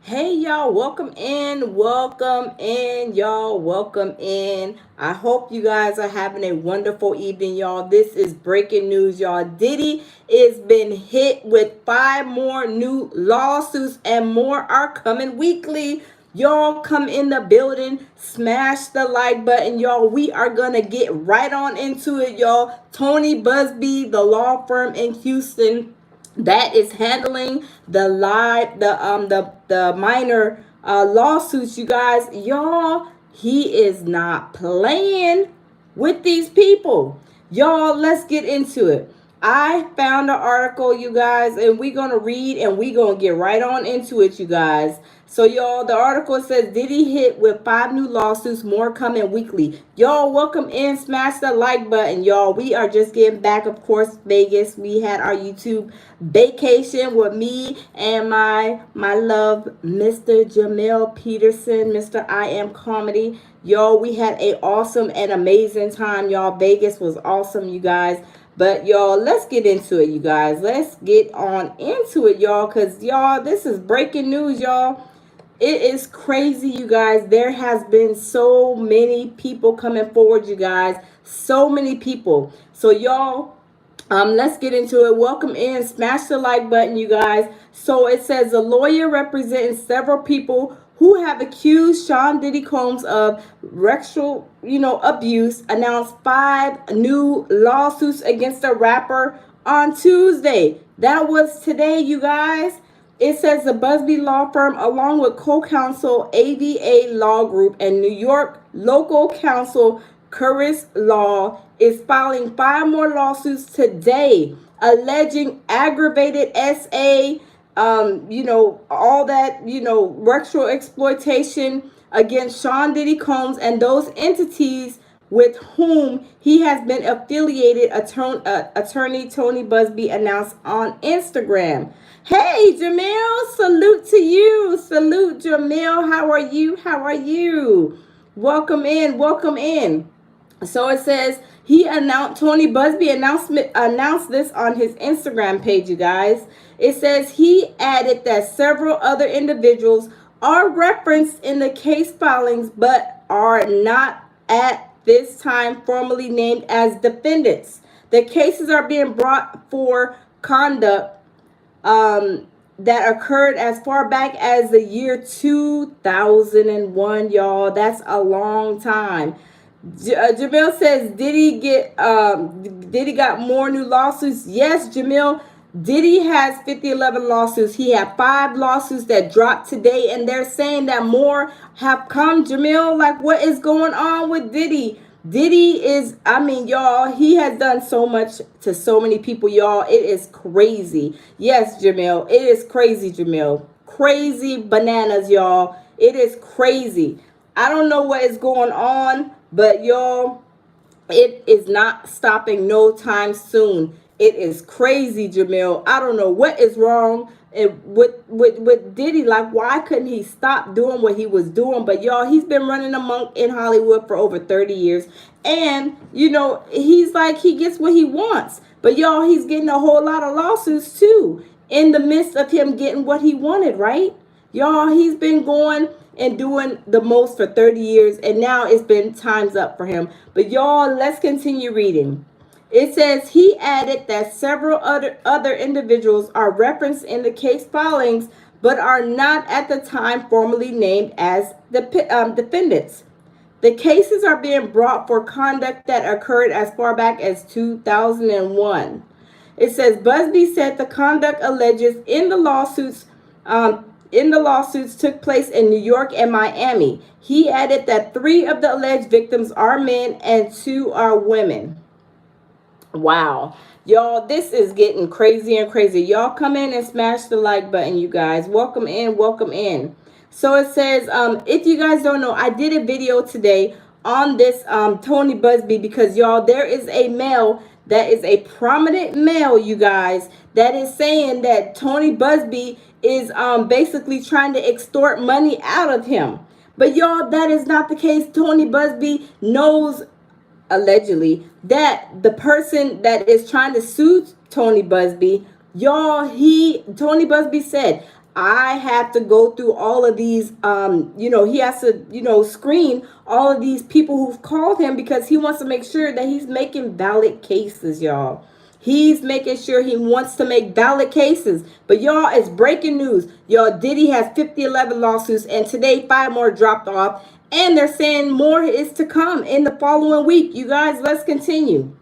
Hey y'all, welcome in, y'all, welcome in. I hope you guys are having a wonderful evening, y'all. This is breaking news, y'all. Diddy is been hit with 5 more new lawsuits and more are coming weekly. Y'all come in the building, smash the like button, y'all. We are gonna get right on into it, y'all. Tony Busby, the law firm in Houston that is handling the minor lawsuits, you guys. Y'all, he is not playing with these people. Y'all, let's get into it. I found an article, you guys, and we're gonna read and we're gonna get right on into it, you guys. So, y'all, the article says Diddy hit with 5 new lawsuits, more coming weekly. Y'all, welcome in. Smash the like button, y'all. We are just getting back, of course, Vegas. We had our YouTube vacation with me and my love, Mr. Jamel Peterson, Mr. I Am Comedy. Y'all, we had a awesome and amazing time, y'all. Vegas was awesome, you guys. But y'all, let's get into it, you guys. Let's get on into it, y'all, because y'all, this is breaking news, y'all. It is crazy, you guys. There has been so many people coming forward, you guys. So many people. So y'all, let's get into it. Welcome in. Smash the like button, you guys. So it says a lawyer representing several people who have accused Sean Diddy Combs of sexual, abuse announced 5 new lawsuits against the rapper on Tuesday. That was today, you guys. It says the Busby Law Firm, along with co-counsel AVA Law Group and New York local counsel Curtis Law, is filing 5 more lawsuits today, alleging aggravated SA, all that, sexual exploitation against Sean Diddy Combs and those entities with whom he has been affiliated, attorney Tony Busby announced on Instagram. Hey, Jamil, salute to you. Salute, Jamil. How are you? How are you? Welcome in. Welcome in. So it says Tony Busby announced this on his Instagram page, you guys. It says he added that several other individuals are referenced in the case filings but are not at this time formally named as defendants. The cases are being brought for conduct that occurred as far back as the year 2001, y'all. That's a long time. Jamil says Diddy got more new lawsuits. Yes, Jamil. Diddy has 5011 lawsuits. He had 5 lawsuits that dropped today, and they're saying that more have come. Jamil, like, what is going on with Diddy? Diddy is, I mean, y'all, he has done so much to so many people, y'all. It is crazy. Yes, Jamil, it is crazy, Jamil. Crazy bananas, y'all. It is crazy. I don't know what is going on, but y'all, it is not stopping no time soon. It is crazy, Jamil. I don't know what is wrong with Diddy. Like, why couldn't he stop doing what he was doing? But y'all, he's been running amok in Hollywood for over 30 years. And, he's like, he gets what he wants. But y'all, he's getting a whole lot of lawsuits too in the midst of him getting what he wanted, right? Y'all, he's been going and doing the most for 30 years, and now it's been time's up for him. But y'all, let's continue reading. It says he added that several other individuals are referenced in the case filings, but are not at the time formally named as defendants. The cases are being brought for conduct that occurred as far back as 2001. It says Busby said the conduct alleges in the lawsuits took place in New York and Miami. He added that 3 of the alleged victims are men and 2 are women. Wow. Y'all, this is getting crazy and crazy. Y'all come in and smash the like button, you guys. Welcome in. Welcome in. So it says, if you guys don't know, I did a video today on this Tony Busby because, y'all, there is a male that is a prominent male, you guys, that is saying that Tony Busby is basically trying to extort money out of him. But y'all, that is not the case. Tony Busby knows, allegedly, that the person that is trying to sue Tony Busby, y'all, Tony Busby said, I have to go through all of these, he has to, screen all of these people who've called him because he wants to make sure that he's making valid cases, y'all. He's making sure he wants to make valid cases. But y'all, it's breaking news. Y'all, Diddy has 11 lawsuits, and today 5 more dropped off. And they're saying more is to come in the following week. You guys, let's continue.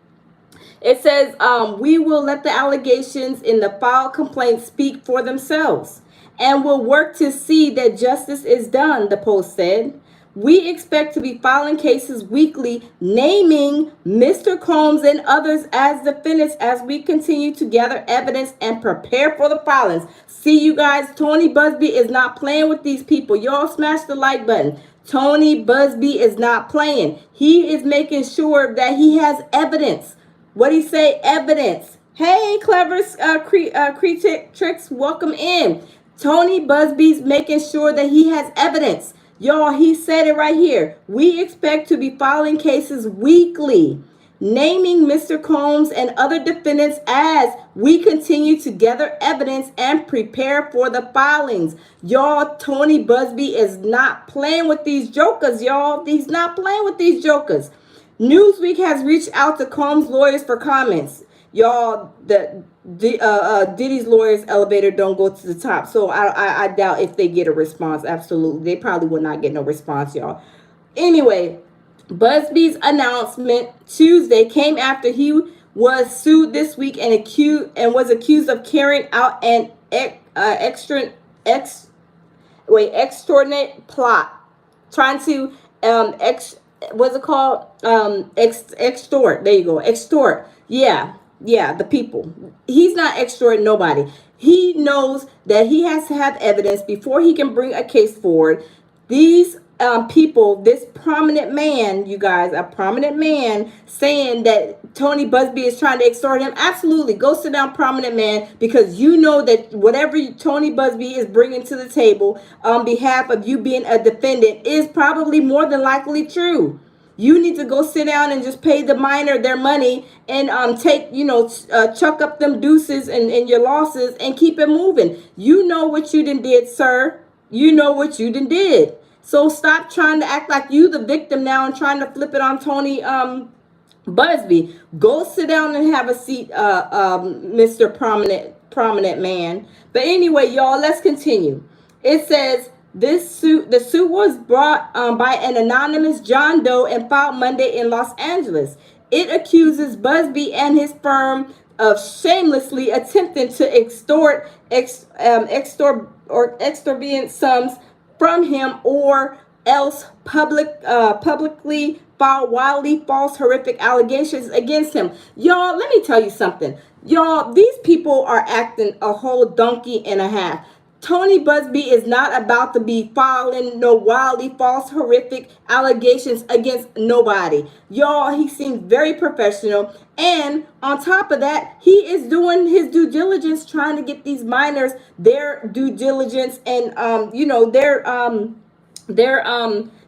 It says, we will let the allegations in the filed complaint speak for themselves and will work to see that justice is done, the Post said. We expect to be filing cases weekly, naming Mr. Combs and others as defendants as we continue to gather evidence and prepare for the filings. See, you guys, Tony Busby is not playing with these people. Y'all smash the like button. Tony Busby is not playing. He is making sure that he has evidence. What do you say? Evidence. Hey, clever tricks, welcome in. Tony Busby's making sure that he has evidence. Y'all, he said it right here. We expect to be filing cases weekly, naming Mr. Combs and other defendants as we continue to gather evidence and prepare for the filings. Y'all, Tony Busby is not playing with these jokers, y'all. He's not playing with these jokers. Newsweek has reached out to Combs' lawyers for comments. Y'all, Diddy's lawyers' elevator don't go to the top, so I doubt if they get a response. Absolutely, they probably will not get no response, y'all. Anyway, Busby's announcement Tuesday came after he was sued this week and was accused of carrying out an extraordinary plot, trying to what's it called? Extort. There you go. Extort. Yeah, the people. He's not extorting nobody. He knows that he has to have evidence before he can bring a case forward. These people, this prominent man, you guys, a prominent man saying that Tony Busby is trying to extort him. Absolutely. Go sit down, prominent man, because you know that whatever Tony Busby is bringing to the table on behalf of you being a defendant is probably more than likely true. You need to go sit down and just pay the minor their money and take, chuck up them deuces and your losses and keep it moving. You know what you done did, sir. You know what you done did. So stop trying to act like you the victim now and trying to flip it on Tony Busby. Go sit down and have a seat, Mr. Prominent man. But anyway, y'all, let's continue. It says the suit was brought by an anonymous John Doe and filed Monday in Los Angeles. It accuses Busby and his firm of shamelessly attempting to extort exorbitant sums from him or else publicly file wildly false, horrific allegations against him. Y'all, let me tell you something. Y'all, these people are acting a whole donkey and a half. Tony Busby is not about to be filing no wildly false, horrific allegations against nobody. Y'all, he seems very professional. And on top of that, he is doing his due diligence, trying to get these minors their due diligence and,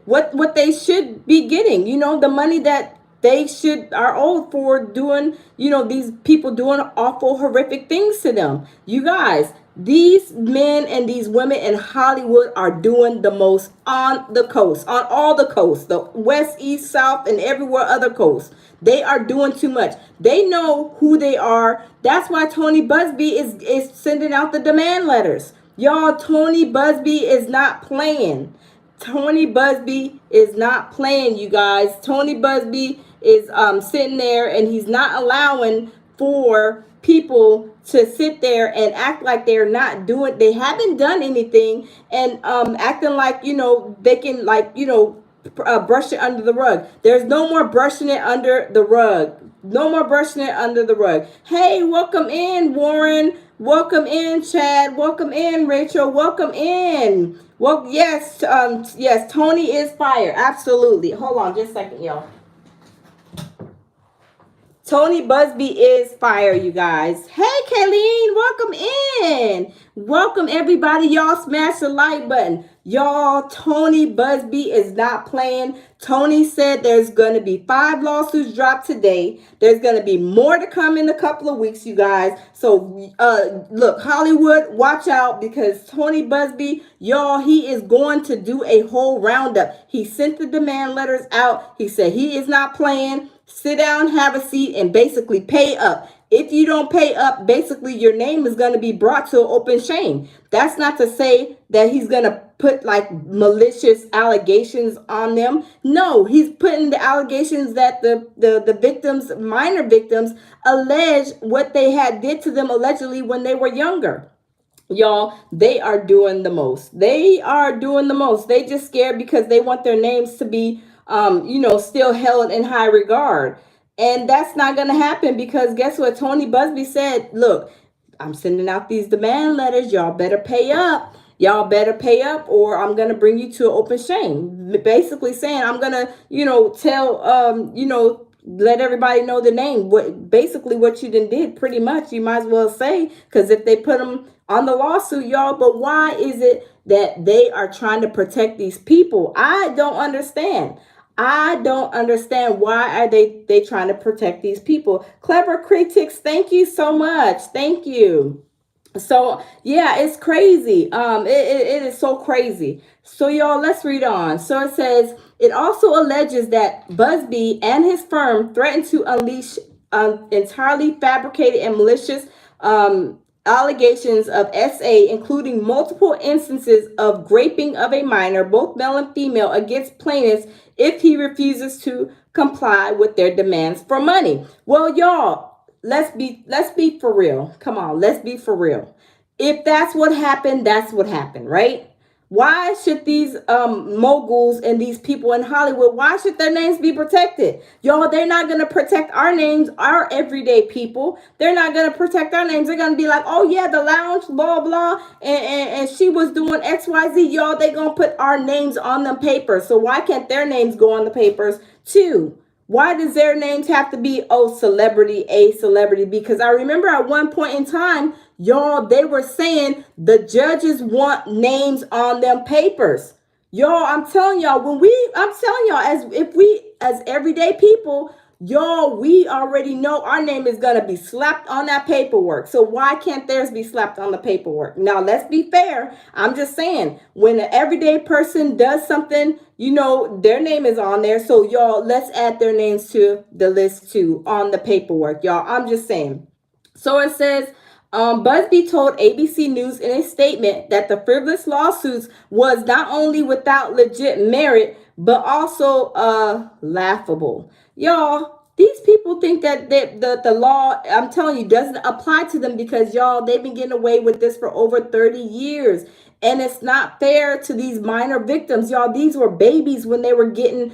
what they should be getting, the money that they are owed for doing, these people doing awful, horrific things to them. You guys, these men and these women in Hollywood are doing the most on the coast, on all the coasts, the west, east, south, and everywhere other coast. They are doing too much. They know who they are. That's why Tony Busby is sending out the demand letters. Y'all, Tony Busby is not playing. Tony Busby is not playing, you guys. Tony Busby is sitting there and he's not allowing for people to sit there and act like they haven't done anything and acting like, they can brush it under the rug. There's no more brushing it under the rug. No more brushing it under the rug. Hey, welcome in, Warren. Welcome in, Chad. Welcome in, Rachel. Welcome in. Well, yes, Tony is fire. Absolutely. Hold on just a second, y'all. Tony Busby is fire, you guys. Hey, Kayleen, welcome in. Welcome, everybody. Y'all smash the like button. Y'all, Tony Busby is not playing. Tony said there's going to be 5 lawsuits dropped today. There's going to be more to come in a couple of weeks, you guys. So, look, Hollywood, watch out because Tony Busby, y'all, he is going to do a whole roundup. He sent the demand letters out. He said he is not playing. Sit down, have a seat, and basically pay up. If you don't pay up, basically your name is going to be brought to open shame. That's not to say that he's going to put like malicious allegations on them. No, he's putting the allegations that the victims, minor victims, allege what they had did to them allegedly when they were younger. Y'all, they are doing the most. They are doing the most. They just scared because they want their names to be still held in high regard. And that's not going to happen because guess what? Tony Busby said, look, I'm sending out these demand letters. Y'all better pay up. Y'all better pay up or I'm going to bring you to an open shame. Basically saying I'm going to, let everybody know the name. What you did pretty much, you might as well say, because if they put them on the lawsuit, y'all, but why is it that they are trying to protect these people? I don't understand. I don't understand why are they trying to protect these people. Clever critics, thank you so much. Thank you. So yeah, it's crazy. It is so crazy. So y'all, let's read on. So it says it also alleges that Busby and his firm threatened to unleash entirely fabricated and malicious allegations of SA, including multiple instances of raping of a minor, both male and female, against plaintiffs if he refuses to comply with their demands for money. Well, y'all, let's be for real. Come on, let's be for real. If that's what happened, that's what happened, right? Why should these moguls and these people in Hollywood, why should their names be protected? Y'all, they're not going to protect our names, our everyday people. They're not going to protect our names. They're going to be like, oh yeah, the lounge, blah, blah, and she was doing XYZ. Y'all, they're going to put our names on the papers. So why can't their names go on the papers too? Why does their names have to be, celebrity, a celebrity? Because I remember at one point in time, y'all, they were saying the judges want names on them papers. Y'all, I'm telling y'all, as everyday people, y'all, we already know our name is going to be slapped on that paperwork. So why can't theirs be slapped on the paperwork? Now, let's be fair. I'm just saying, when an everyday person does something, their name is on there. So y'all, let's add their names to the list too on the paperwork, y'all. I'm just saying. So it says, Busby told ABC News in a statement that the frivolous lawsuits was not only without legit merit, but also laughable. Y'all, these people think that the law, I'm telling you, doesn't apply to them because, y'all, they've been getting away with this for over 30 years. And it's not fair to these minor victims. Y'all, these were babies when they were getting,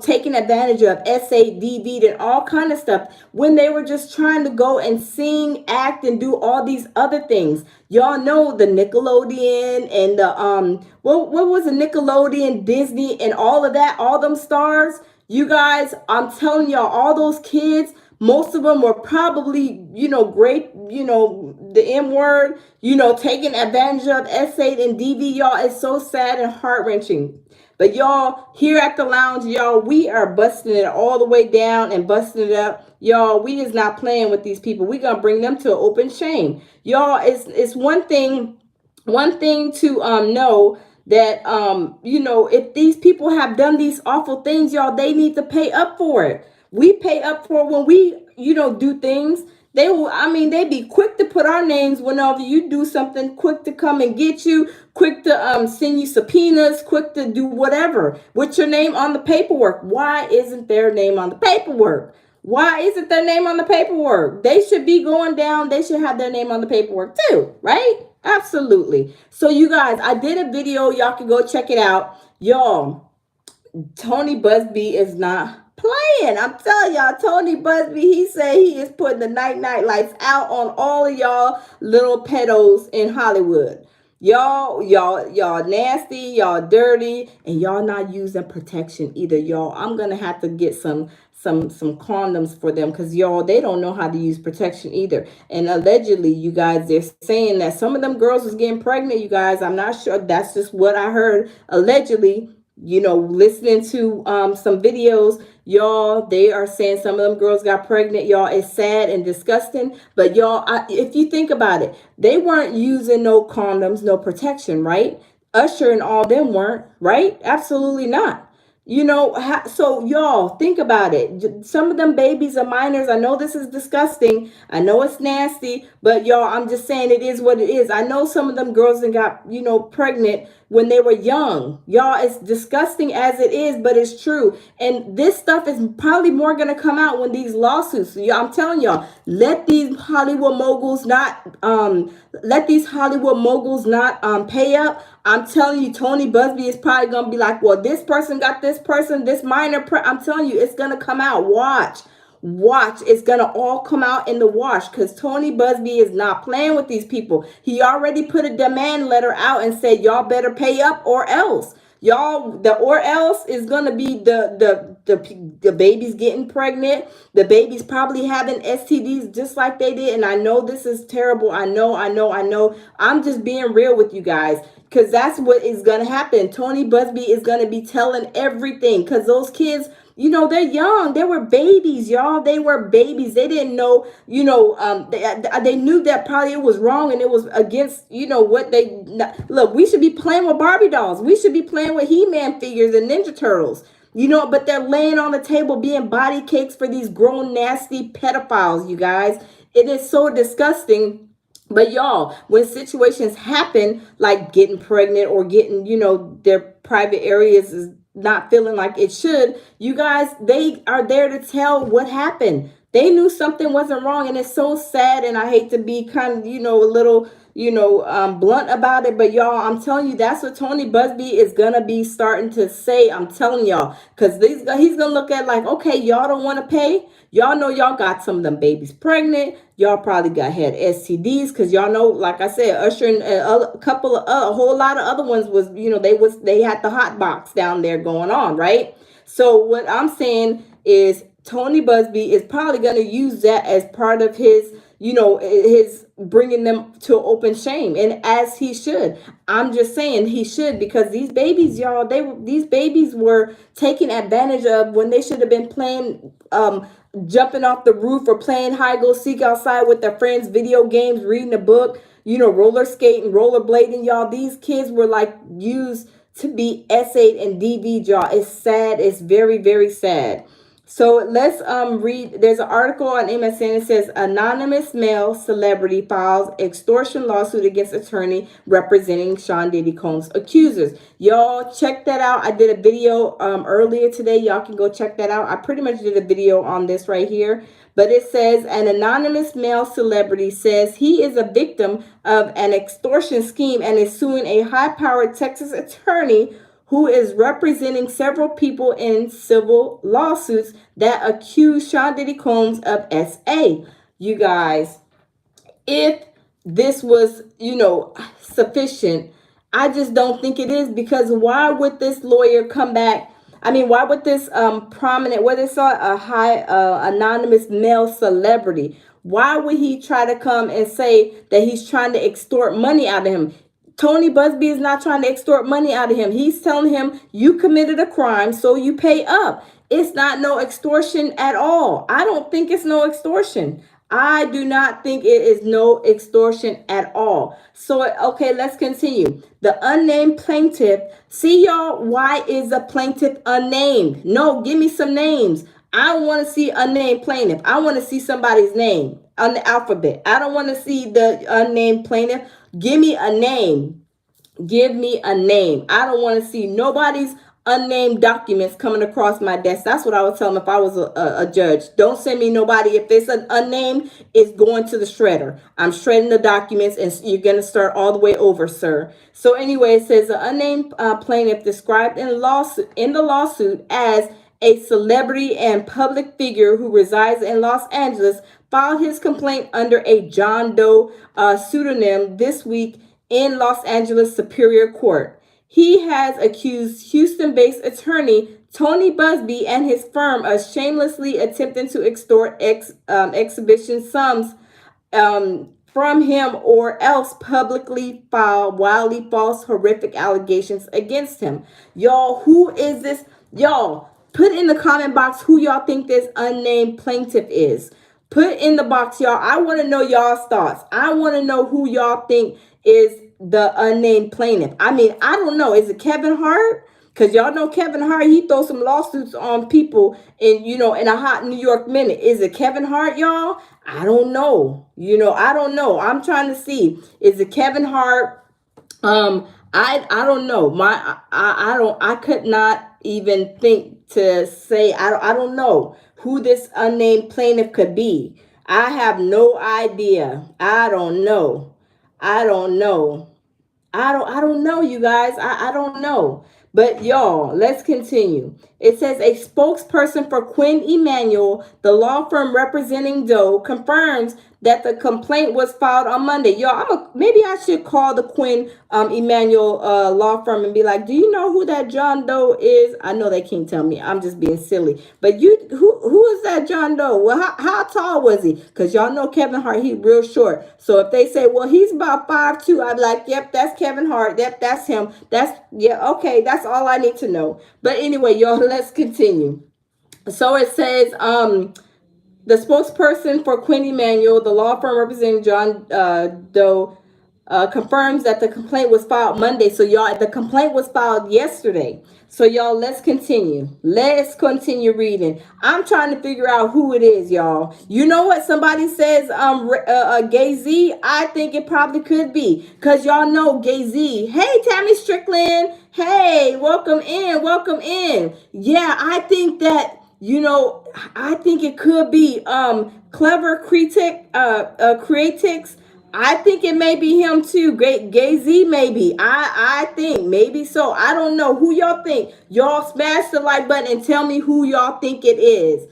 taken advantage of, SADV'd and all kind of stuff. When they were just trying to go and sing, act, and do all these other things. Y'all know the Nickelodeon and the, what was the Nickelodeon, Disney, and all of that, all them stars. You guys, I'm telling y'all, all those kids, most of them were probably, great, the M word, taking advantage of S8 and DV, y'all. It's so sad and heart-wrenching. But y'all, here at the lounge, y'all, we are busting it all the way down and busting it up. Y'all, we is not playing with these people. We're going to bring them to an open shame. Y'all, it's one thing to know that if these people have done these awful things, y'all, they need to pay up for it. We pay up for when we do things. They be quick to put our names whenever you do something, quick to come and get you, quick to send you subpoenas, quick to do whatever with your name on the paperwork. Why isn't their name on the paperwork? Why isn't their name on the paperwork? They should be going down. They should have their name on the paperwork too, right? Absolutely. So you guys, I did a video. Y'all can go check it out. Y'all, Tony Busby is not playing. I'm telling y'all, Tony Busby, he said he is putting the night lights out on all of y'all little pedos in Hollywood. Y'all nasty, y'all dirty, and y'all not using protection either, y'all. I'm gonna have to get some some condoms for them, because y'all, they don't know how to use protection either. And allegedly, you guys, they're saying that some of them girls was getting pregnant. You guys, I'm not sure, that's just what I heard allegedly. Listening to some videos, y'all, they are saying some of them girls got pregnant. Y'all, it's sad and disgusting, but y'all, if you think about it, they weren't using no condoms, no protection, right? Usher and all them weren't, right? Absolutely not. So y'all, think about it. Some of them babies are minors. I know this is disgusting. I know it's nasty, but y'all, I'm just saying it is what it is. I know some of them girls that got, pregnant when they were young. Y'all, it's disgusting as it is, but it's true. And this stuff is probably more going to come out when these lawsuits. I'm telling y'all, let these Hollywood moguls not pay up. I'm telling you, Tony Busby is probably going to be like, well, this person got this person, this minor. I'm telling you, it's going to come out. Watch, it's going to all come out in the wash, because Tony Busby is not playing with these people. He already put a demand letter out and said, y'all better pay up or else. Y'all, the or else is going to be the babies getting pregnant. The babies probably having STDs just like they did. And I know this is terrible. I know. I'm just being real with you guys, because that's what is going to happen. Tony Busby is going to be telling everything, because those kids, they're young. They were babies, y'all. They were babies. They didn't know, they knew that probably it was wrong and it was against, what they, look, we should be playing with Barbie dolls. We should be playing with He-Man figures and Ninja Turtles, but they're laying on the table being body cakes for these grown, nasty pedophiles, you guys. It is so disgusting. But y'all, when situations happen, like getting pregnant or getting, their private areas is not feeling like it should, you guys, they are there to tell what happened. They knew something wasn't wrong, and it's so sad. And I hate to be kind of, a little, blunt about it, but y'all, I'm telling you, that's what Tony Busby is gonna be starting to say. I'm telling y'all, because he's gonna look at like, okay, y'all don't want to pay. Y'all know y'all got some of them babies pregnant. Y'all probably had STDs, because y'all know, like I said, Usher and a whole lot of other ones was, they had the hot box down there going on, right? So what I'm saying is Tony Busby is probably going to use that as part of his, his bringing them to open shame, and as he should. I'm just saying he should, because these babies, y'all, these babies were taken advantage of when they should have been playing, jumping off the roof or playing hide go seek outside with their friends, video games, reading a book, roller skating, rollerblading. Y'all, these kids were like used to be S8 and DV, y'all. It's sad. It's very, very sad. So let's read. There's an article on MSN. It says anonymous male celebrity files extortion lawsuit against attorney representing Sean Diddy Combs accusers. Y'all check that out. I did a video earlier today. Y'all can go check that out. I pretty much did a video on this right here. But it says an anonymous male celebrity says he is a victim of an extortion scheme and is suing a high-powered Texas attorney who is representing several people in civil lawsuits that accuse Sean Diddy Combs of SA. You guys, if this was, sufficient, I just don't think it is, because why would this lawyer come back? I mean, why would this prominent, whether it's a high anonymous male celebrity, why would he try to come and say that he's trying to extort money out of him? Tony Busby is not trying to extort money out of him. He's telling him, you committed a crime, so you pay up. It's not no extortion at all. I don't think it's no extortion. I do not think it is no extortion at all. So, okay, let's continue. The unnamed plaintiff. See, y'all, why is the plaintiff unnamed? No, give me some names. I don't want to see unnamed plaintiff. I want to see somebody's name on the alphabet. I don't want to see the unnamed plaintiff. Give me a name. Give me a name. I don't want to see nobody's unnamed documents coming across my desk. That's what I would tell them if I was a judge. Don't send me nobody. If it's an unnamed, it's going to the shredder. I'm shredding the documents, and you're going to start all the way over, sir. So anyway, it says the unnamed plaintiff described in the lawsuit as a celebrity and public figure who resides in Los Angeles filed his complaint under a John Doe pseudonym this week in Los Angeles Superior Court. He has accused Houston-based attorney Tony Busby and his firm are shamelessly attempting to extort exhibition sums from him, or else publicly file wildly false, horrific allegations against him. Y'all, who is this? Y'all, put in the comment box who y'all think this unnamed plaintiff is. Put in the box, y'all. I want to know y'all's thoughts. I want to know who y'all think is the unnamed plaintiff. I mean, I don't know. Is it Kevin Hart? Because y'all know Kevin Hart, he throws some lawsuits on people in a hot New York minute. Is it Kevin Hart, y'all? I don't know. I don't know. I'm trying to see. Is it Kevin Hart? I don't know. I could not even think to say. I don't know who this unnamed plaintiff could be. I have no idea. I don't know. I don't know. I don't know, you guys. I don't know. But y'all, let's continue. It says a spokesperson for Quinn Emanuel, the law firm representing Doe, confirms that the complaint was filed on Monday. Y'all, maybe I should call the Quinn Emanuel law firm and be like, do you know who that John Doe is? I know they can't tell me. I'm just being silly. But who is that John Doe? Well, how tall was he? Because y'all know Kevin Hart, he's real short. So if they say, well, he's about 5'2", I'd be like, yep, that's Kevin Hart. That's him. Okay, that's all I need to know. But anyway, y'all, let's continue. So it says, the spokesperson for Quinn Emanuel, the law firm representing John Doe, confirms that the complaint was filed Monday. So y'all, the complaint was filed yesterday. So y'all, let's continue. Let's continue reading. I'm trying to figure out who it is, y'all. You know what? Somebody says Gay Z. I think it probably could be, because y'all know Gay Z. Hey, Tammy Strickland. Hey, welcome in. Welcome in. Yeah, I think that, I think it could be Clever Creatix. I think it may be him too. Gay Z, maybe. I think maybe so. I don't know. Who y'all think? Y'all smash the like button and tell me who y'all think it is.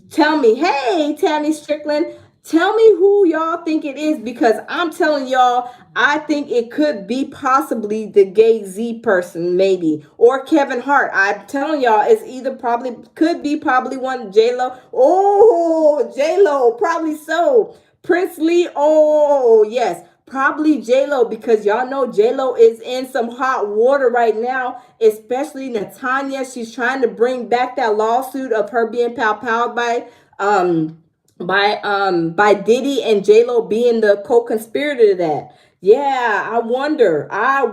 Tell me. Hey, Tammy Strickland. Tell me who y'all think it is, because I'm telling y'all, I think it could be possibly the Gay Z person, maybe, or Kevin Hart. I'm telling y'all, it's either probably one J-Lo. Oh, J-Lo, probably so. Prince Lee, oh, yes. Probably J-Lo, because y'all know J-Lo is in some hot water right now, especially Natanya. She's trying to bring back that lawsuit of her being pow-powed by Diddy, and J-Lo being the co-conspirator to that. Yeah, I wonder. I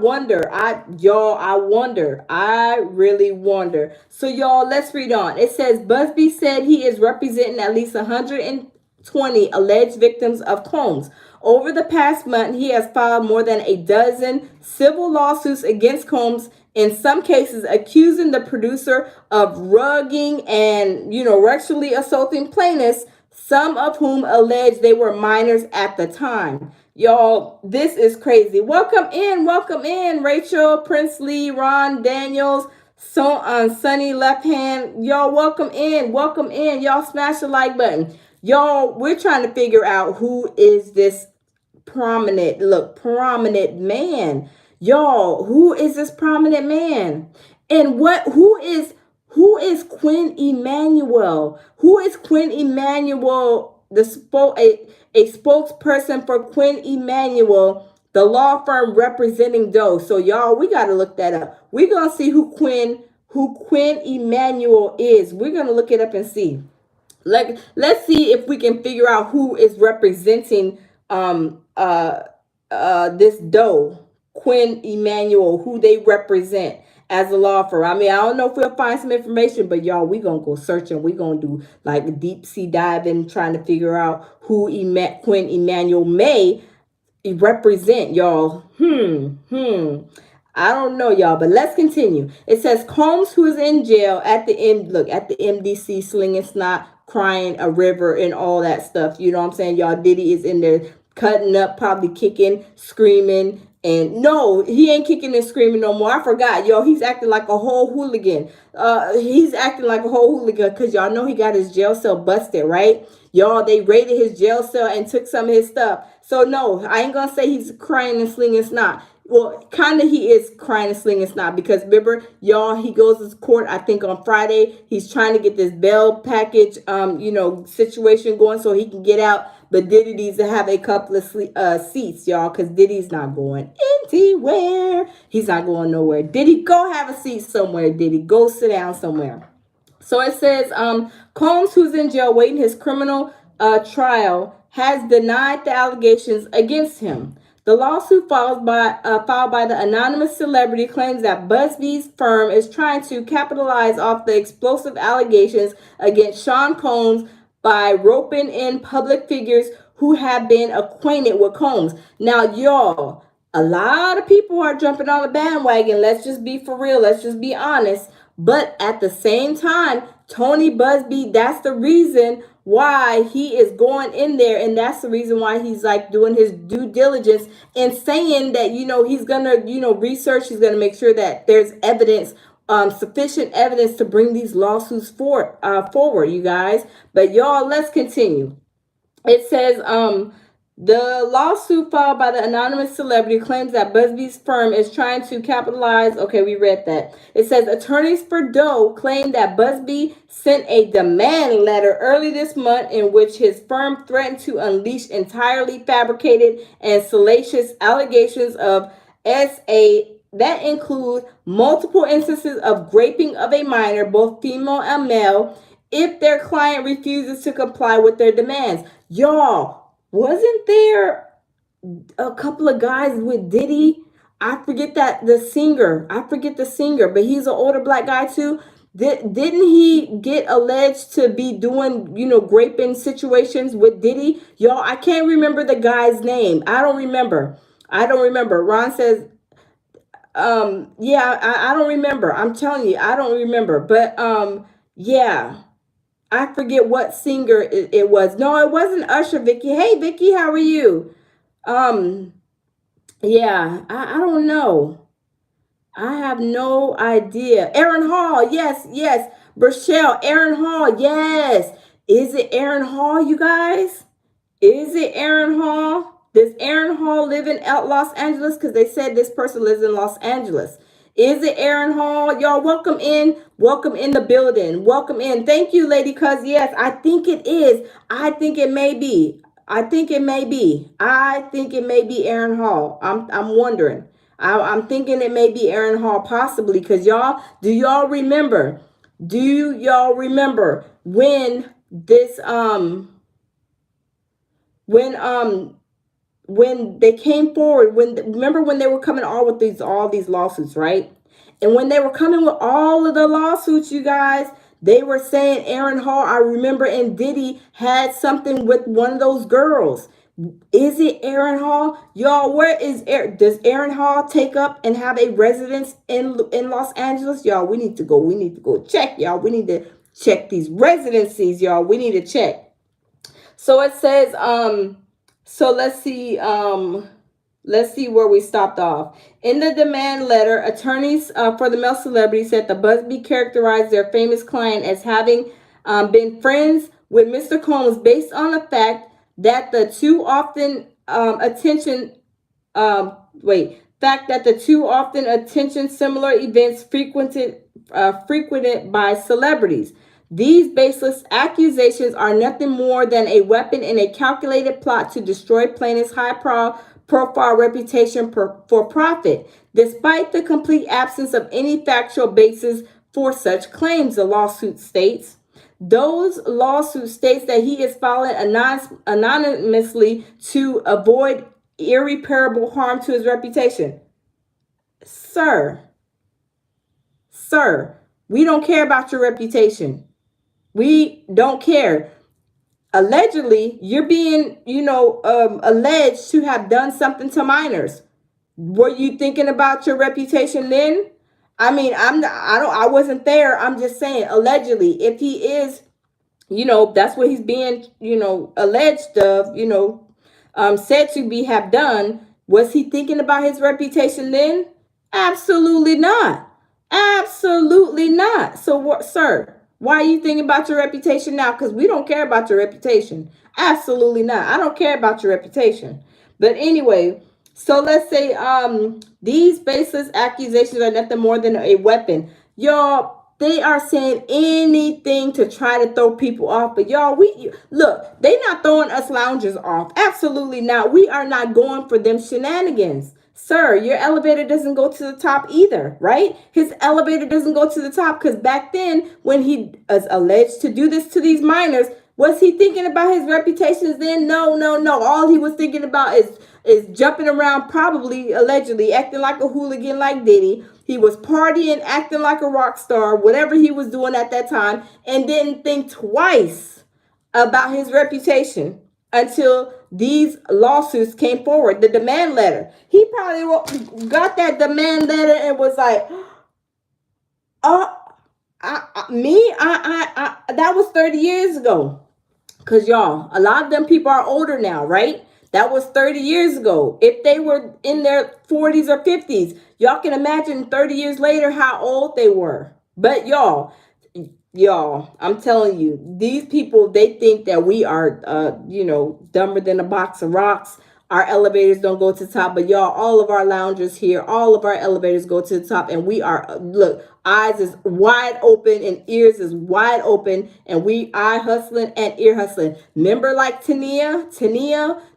really wonder. So y'all, let's read on. It says Busby said he is representing at least 120 alleged victims of Combs. Over the past month, he has filed more than a dozen civil lawsuits against Combs, in some cases accusing the producer of rugging and, sexually assaulting plaintiffs, some of whom allege they were minors at the time. Y'all, this is crazy. Welcome in, Rachel, Prince Lee, Ron Daniels, Sunny Left Hand. Y'all, welcome in. Y'all smash the like button. Y'all, we're trying to figure out who is this prominent man. Y'all, who is this prominent man? And who is Quinn Emanuel? Who is Quinn Emanuel, a spokesperson for Quinn Emanuel, the law firm representing Doe? So y'all, we got to look that up. We're going to see who Quinn Emanuel is. We're going to look it up and see. Let's see if we can figure out who is representing this Doe, Quinn Emanuel, who they represent as a law firm. I mean, I don't know if we'll find some information, but y'all, we gonna go searching. We gonna do like a deep sea diving, trying to figure out who Quinn Emanuel may represent, y'all. I don't know, y'all, but let's continue. It says Combs, who is in jail at the MDC, slinging snot, crying a river, and all that stuff. You know what I'm saying, y'all? Diddy is in there cutting up, probably kicking, screaming. And no, he ain't kicking and screaming no more. I forgot, yo. He's acting like a whole hooligan. Because y'all know he got his jail cell busted, right? Y'all, they raided his jail cell and took some of his stuff. So no, I ain't gonna say he's crying and slinging snot. Well, kind of he is crying and slinging snot because remember, y'all, he goes to court, I think on Friday. He's trying to get this bail package, situation going so he can get out. But Diddy needs to have a couple of seats, y'all, because Diddy's not going anywhere. He's not going nowhere. Diddy, go have a seat somewhere. Diddy, go sit down somewhere. So it says Combs, who's in jail waiting his criminal trial, has denied the allegations against him. The lawsuit filed by the anonymous celebrity claims that Busby's firm is trying to capitalize off the explosive allegations against Sean Combs by roping in public figures who have been acquainted with Combs. Now, y'all, a lot of people are jumping on the bandwagon. Let's just be for real. Let's just be honest. But at the same time, Tony Busby, that's the reason why he is going in there. And that's the reason why he's like doing his due diligence and saying that, he's going to, research. He's going to make sure that there's evidence, sufficient evidence to bring these lawsuits forward, you guys. But y'all, let's continue. It says, the lawsuit filed by the anonymous celebrity claims that Busby's firm is trying to capitalize. Okay, we read that. It says attorneys for Doe claim that Busby sent a demand letter early this month in which his firm threatened to unleash entirely fabricated and salacious allegations of SA that include multiple instances of raping of a minor, both female and male, if their client refuses to comply with their demands. Y'all, wasn't there a couple of guys with Diddy? I forget the singer, but he's an older black guy too. Didn't he get alleged to be doing, graping situations with Diddy? Y'all, I can't remember the guy's name. I don't remember. Ron says, yeah, I don't remember. I'm telling you, I don't remember. But, yeah. I forget what singer it was. No, it wasn't Usher, Vicky. Hey, Vicky, how are you? Yeah, I don't know. I have no idea. Aaron Hall, yes. Burchelle, Aaron Hall, yes. Is it Aaron Hall, you guys? Is it Aaron Hall? Does Aaron Hall live in Los Angeles? Because they said this person lives in Los Angeles. Is it Aaron Hall? Y'all, welcome in. Welcome in the building. Welcome in. Thank you, Lady Cuz. Yes, I think it is. I think it may be. I think it may be Aaron Hall. I'm wondering. I'm thinking it may be Aaron Hall possibly because do y'all remember? Do y'all remember when this when they came forward, remember when they were coming all these lawsuits, right? And when they were coming with all of the lawsuits, you guys, they were saying Aaron Hall, I remember, and Diddy had something with one of those girls. Is it Aaron Hall? Y'all, where is does Aaron Hall take up and have a residence in Los Angeles? Y'all, we need to go check, y'all. We need to check these residencies, y'all. We need to check. So it says, so let's see where we stopped off. In the demand letter, attorneys for the male celebrity said the Busby characterized their famous client as having been friends with Mr. Combs based on the fact that the two often attention similar events frequented by celebrities. These baseless accusations are nothing more than a weapon in a calculated plot to destroy plaintiff's high-profile reputation for profit, despite the complete absence of any factual basis for such claims, the lawsuit states. Those lawsuits states that he is filing anonymously to avoid irreparable harm to his reputation. Sir, we don't care about your reputation. We don't care. Allegedly, you're being, alleged to have done something to minors. Were you thinking about your reputation then? I mean, I wasn't there. I'm just saying, allegedly, if he is, that's what he's being, alleged of, said to have done. Was he thinking about his reputation then? Absolutely not. Absolutely not. So what, sir? Why are you thinking about your reputation now? Because we don't care about your reputation. Absolutely not. I don't care about your reputation. But anyway, So let's say these baseless accusations are nothing more than a weapon. Y'all, they are saying anything to try to throw people off. But y'all, we look, they not throwing us loungers off. Absolutely not. We are not going for them shenanigans. Sir, your elevator doesn't go to the top either, right? His elevator doesn't go to the top because back then, when he is alleged to do this to these minors, was he thinking about his reputations then? No, no, no. All he was thinking about is jumping around, probably allegedly acting like a hooligan like Diddy. He was partying, acting like a rock star, whatever he was doing at that time, and didn't think twice about his reputation until these lawsuits came forward. The demand letter. He probably got that demand letter and was like, "Oh, that was 30 years ago." Because y'all, a lot of them people are older now, right? That was 30 years ago. If they were in their 40s or 50s, y'all can imagine 30 years later how old they were. But y'all, I'm telling you, these people, they think that we are, dumber than a box of rocks. Our elevators don't go to the top, but y'all, all of our loungers here, all of our elevators go to the top, and we are, look, eyes is wide open and ears is wide open, and we eye hustling and ear hustling. Remember, like Tania,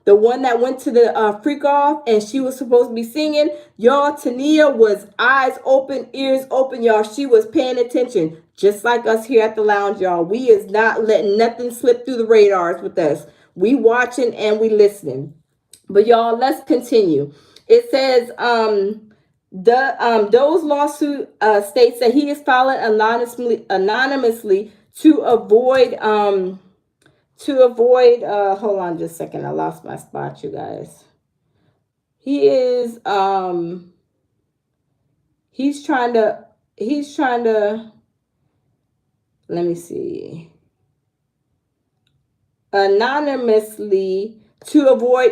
the one that went to the freak off, and she was supposed to be singing. Y'all, Tania was eyes open, ears open, y'all. She was paying attention, just like us here at the lounge, y'all. We is not letting nothing slip through the radars with us. We watching and we listening. But y'all, let's continue. It says those lawsuit states that he is filing anonymously to avoid hold on just a second, I lost my spot, you guys. He is he's trying to let me see, anonymously to avoid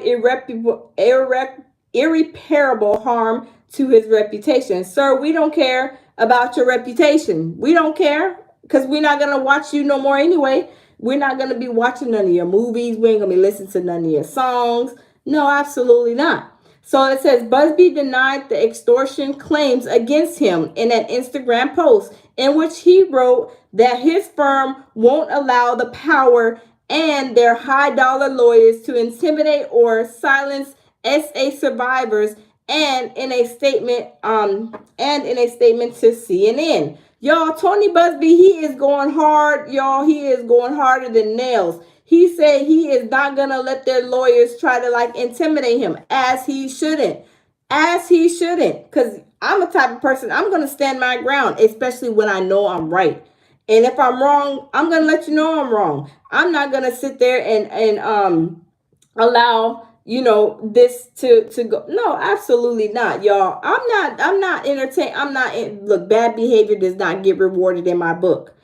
irreparable harm to his reputation. Sir, we don't care about your reputation. We don't care, because we're not going to watch you no more anyway. We're not going to be watching none of your movies. We ain't going to be listening to none of your songs. No, absolutely not. So it says Busby denied the extortion claims against him in an Instagram post in which he wrote that his firm won't allow the power and their high dollar lawyers to intimidate or silence SA survivors, and in a statement to CNN. Y'all, Tony Busby, he is going hard, y'all. He is going harder than nails. He said he is not going to let their lawyers try to like intimidate him, as he shouldn't. As he shouldn't. Because I'm a type of person, I'm going to stand my ground, especially when I know I'm right. And if I'm wrong, I'm going to let you know I'm wrong. I'm not going to sit there and allow, this to go. No, absolutely not, y'all. I'm not entertained. Look, bad behavior does not get rewarded in my book.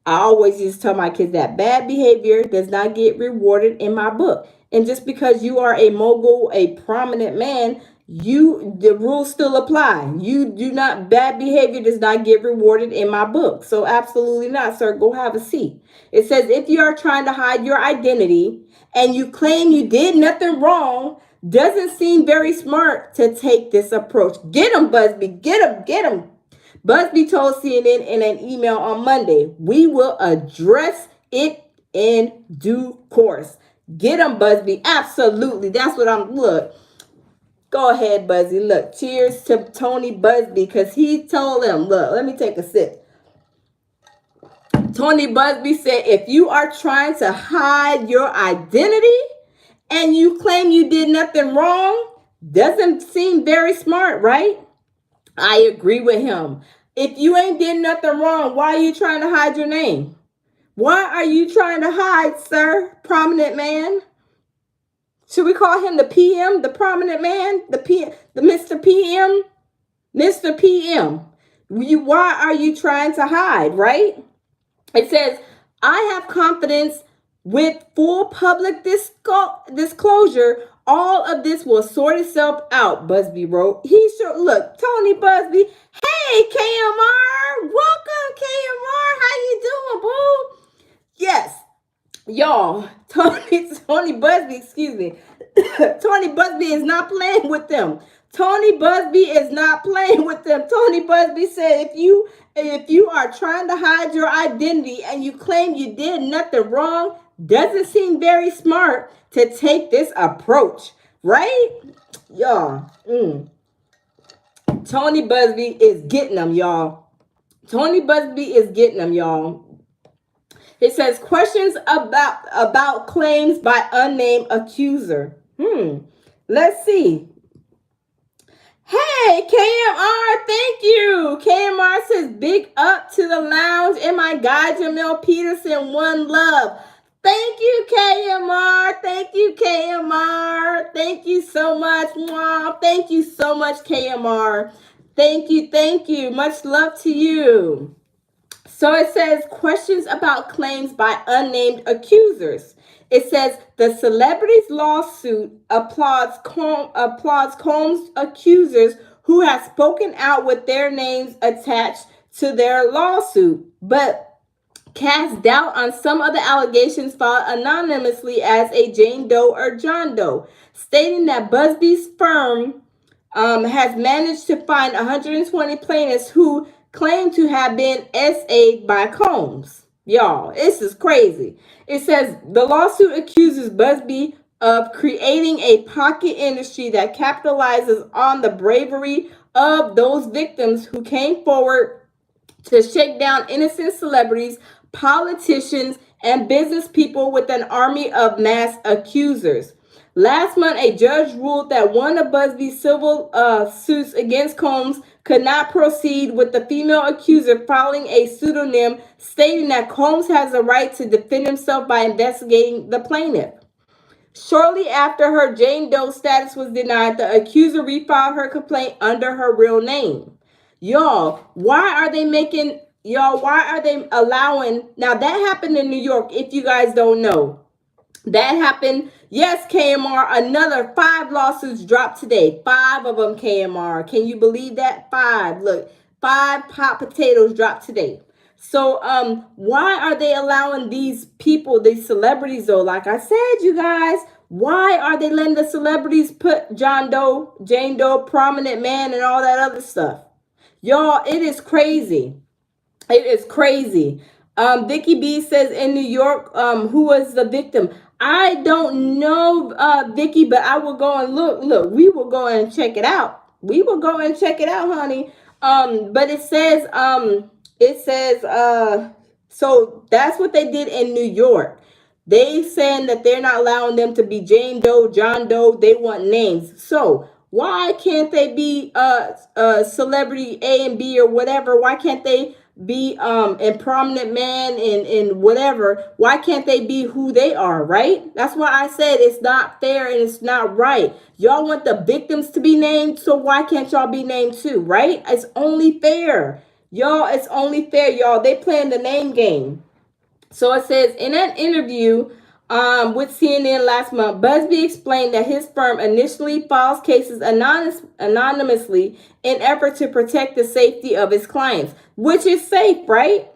I always used to tell my kids that bad behavior does not get rewarded in my book. And just because you are a mogul, a prominent man, the rules still apply. You do not, bad behavior does not get rewarded in my book. So absolutely not, sir. Go have a seat. It says if you are trying to hide your identity and you claim you did nothing wrong, doesn't seem very smart to take this approach. Get him, Busby. Get him. Busby told CNN in an email on Monday, "We will address it in due course." Get him, Busby. Absolutely. That's what look. Go ahead, Busby. Look, cheers to Tony Busby, because he told him, look, let me take a sip. Tony Busby said, if you are trying to hide your identity and you claim you did nothing wrong, doesn't seem very smart, right? I agree with him. If you ain't did nothing wrong, why are you trying to hide your name? Why are you trying to hide, sir, prominent man? Should we call him the PM, the prominent man, the Mr. PM? Mr. PM, why are you trying to hide, right? It says, I have confidence with full public disclosure, all of this will sort itself out, Busby wrote. He sure, look, Tony Busby, hey, KMR, welcome, KMR, how you doing, boo? Yes, Y'all, Tony Busby, excuse me. Tony Busby is not playing with them. Tony Busby is not playing with them. Tony Busby said if you are trying to hide your identity and you claim you did nothing wrong, doesn't seem very smart to take this approach, right? Y'all, Tony Busby is getting them, y'all. Tony Busby is getting them, y'all. It says questions about claims by unnamed accuser. Let's see. Hey, KMR, thank you. KMR says, big up to the lounge and my guy, Jamil Peterson, one love. Thank you, KMR. Thank you, KMR. Thank you so much. Wow. Thank you so much, KMR. Thank you, thank you. Much love to you. So it says questions about claims by unnamed accusers. It says the celebrity's lawsuit applauds Combs' accusers who have spoken out with their names attached to their lawsuit, but cast doubt on some of the allegations filed anonymously as a Jane Doe or John Doe, stating that Busby's firm has managed to find 120 plaintiffs who claim to have been SA'd by Combs. Y'all, this is crazy. It says the lawsuit accuses Busby of creating a pocket industry that capitalizes on the bravery of those victims who came forward to shake down innocent celebrities, politicians, and business people with an army of mass accusers. Last month, a judge ruled that one of Busby's civil suits against Combs could not proceed with the female accuser filing a pseudonym stating that Combs has a right to defend himself by investigating the plaintiff. Shortly after her Jane Doe status was denied, the accuser refiled her complaint under her real name. Why are they allowing, now that happened in New York, if you guys don't know. That happened. Yes, KMR, another 5 lawsuits dropped today. 5 of them, KMR. Can you believe that? 5. Look, 5 hot potatoes dropped today. So, why are they allowing these people, these celebrities, though? Like I said, you guys, why are they letting the celebrities put John Doe, Jane Doe, prominent man, and all that other stuff? Y'all, it is crazy. It is crazy. Vicky B says in New York, who was the victim? I don't know, Vicky, but I will go and look. Look, we will go and check it out. We will go and check it out, honey. But it says, so that's what they did in New York. They saying that they're not allowing them to be Jane Doe, John Doe. They want names. So why can't they be celebrity A and B or whatever? Why can't they be a prominent man and whatever? Why can't they be who they are, right? That's why I said it's not fair and it's not right. Y'all want the victims to be named, so why can't y'all be named too, right? It's only fair. Y'all, it's only fair, y'all. They playing the name game. So it says in an interview with CNN last month, Busby explained that his firm initially files cases anonymously in effort to protect the safety of his clients, which is safe, right?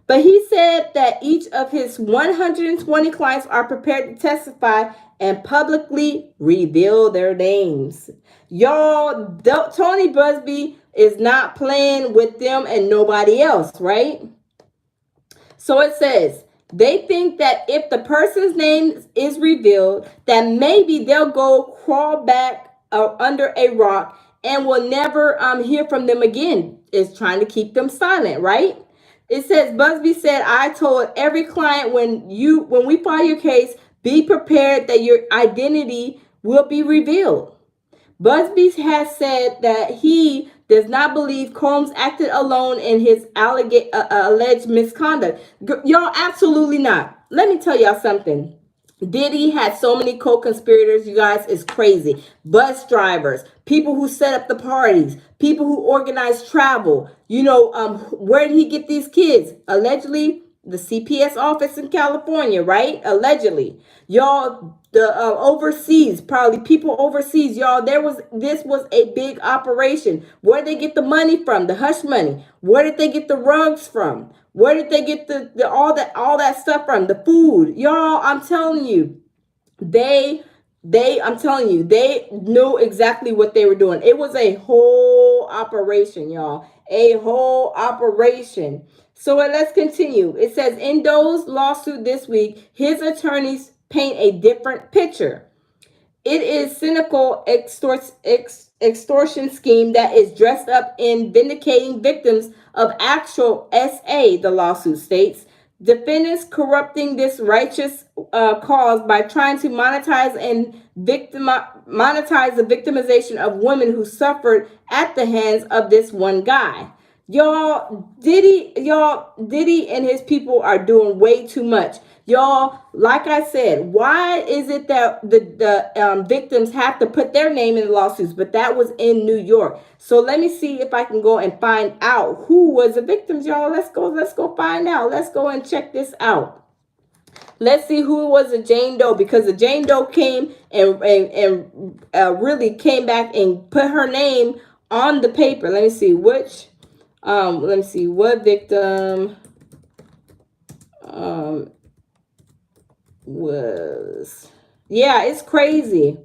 But he said that each of his 120 clients are prepared to testify and publicly reveal their names. Y'all, Tony Busby is not playing with them and nobody else, right? So it says, they think that if the person's name is revealed, that maybe they'll go crawl back under a rock and will never hear from them again. It's trying to keep them silent, right? It says, Busby said, I told every client when we file your case, be prepared that your identity will be revealed. Busby has said that he does not believe Combs acted alone in his alleged misconduct. Y'all, absolutely not. Let me tell y'all something. Diddy had so many co-conspirators, you guys, it's crazy. Bus drivers, people who set up the parties, people who organize travel. Where did he get these kids? Allegedly, the CPS office in California, right? Allegedly. Y'all, the overseas, probably people overseas, y'all. This was a big operation. Where did they get the money from? The hush money. Where did they get the rugs from? Where did they get the all that stuff from? The food, y'all. I'm telling you, they I'm telling you, they knew exactly what they were doing. It was a whole operation, y'all. A whole operation. So let's continue. It says in Doe's lawsuit this week, his attorneys paint a different picture. It is cynical extortion scheme that is dressed up in vindicating victims of actual SA, the lawsuit states. Defendants corrupting this righteous cause by trying to monetize the victimization of women who suffered at the hands of this one guy. Diddy and his people are doing way too much. Y'all, like I said, why is it that the victims have to put their name in the lawsuits? But that was in New York. So let me see if I can go and find out who was the victims, y'all. Let's go find out. Let's go and check this out. Let's see who was a Jane Doe, because the Jane Doe came and really came back and put her name on the paper. Let me see which. Let me see what victim was. Yeah, it's crazy.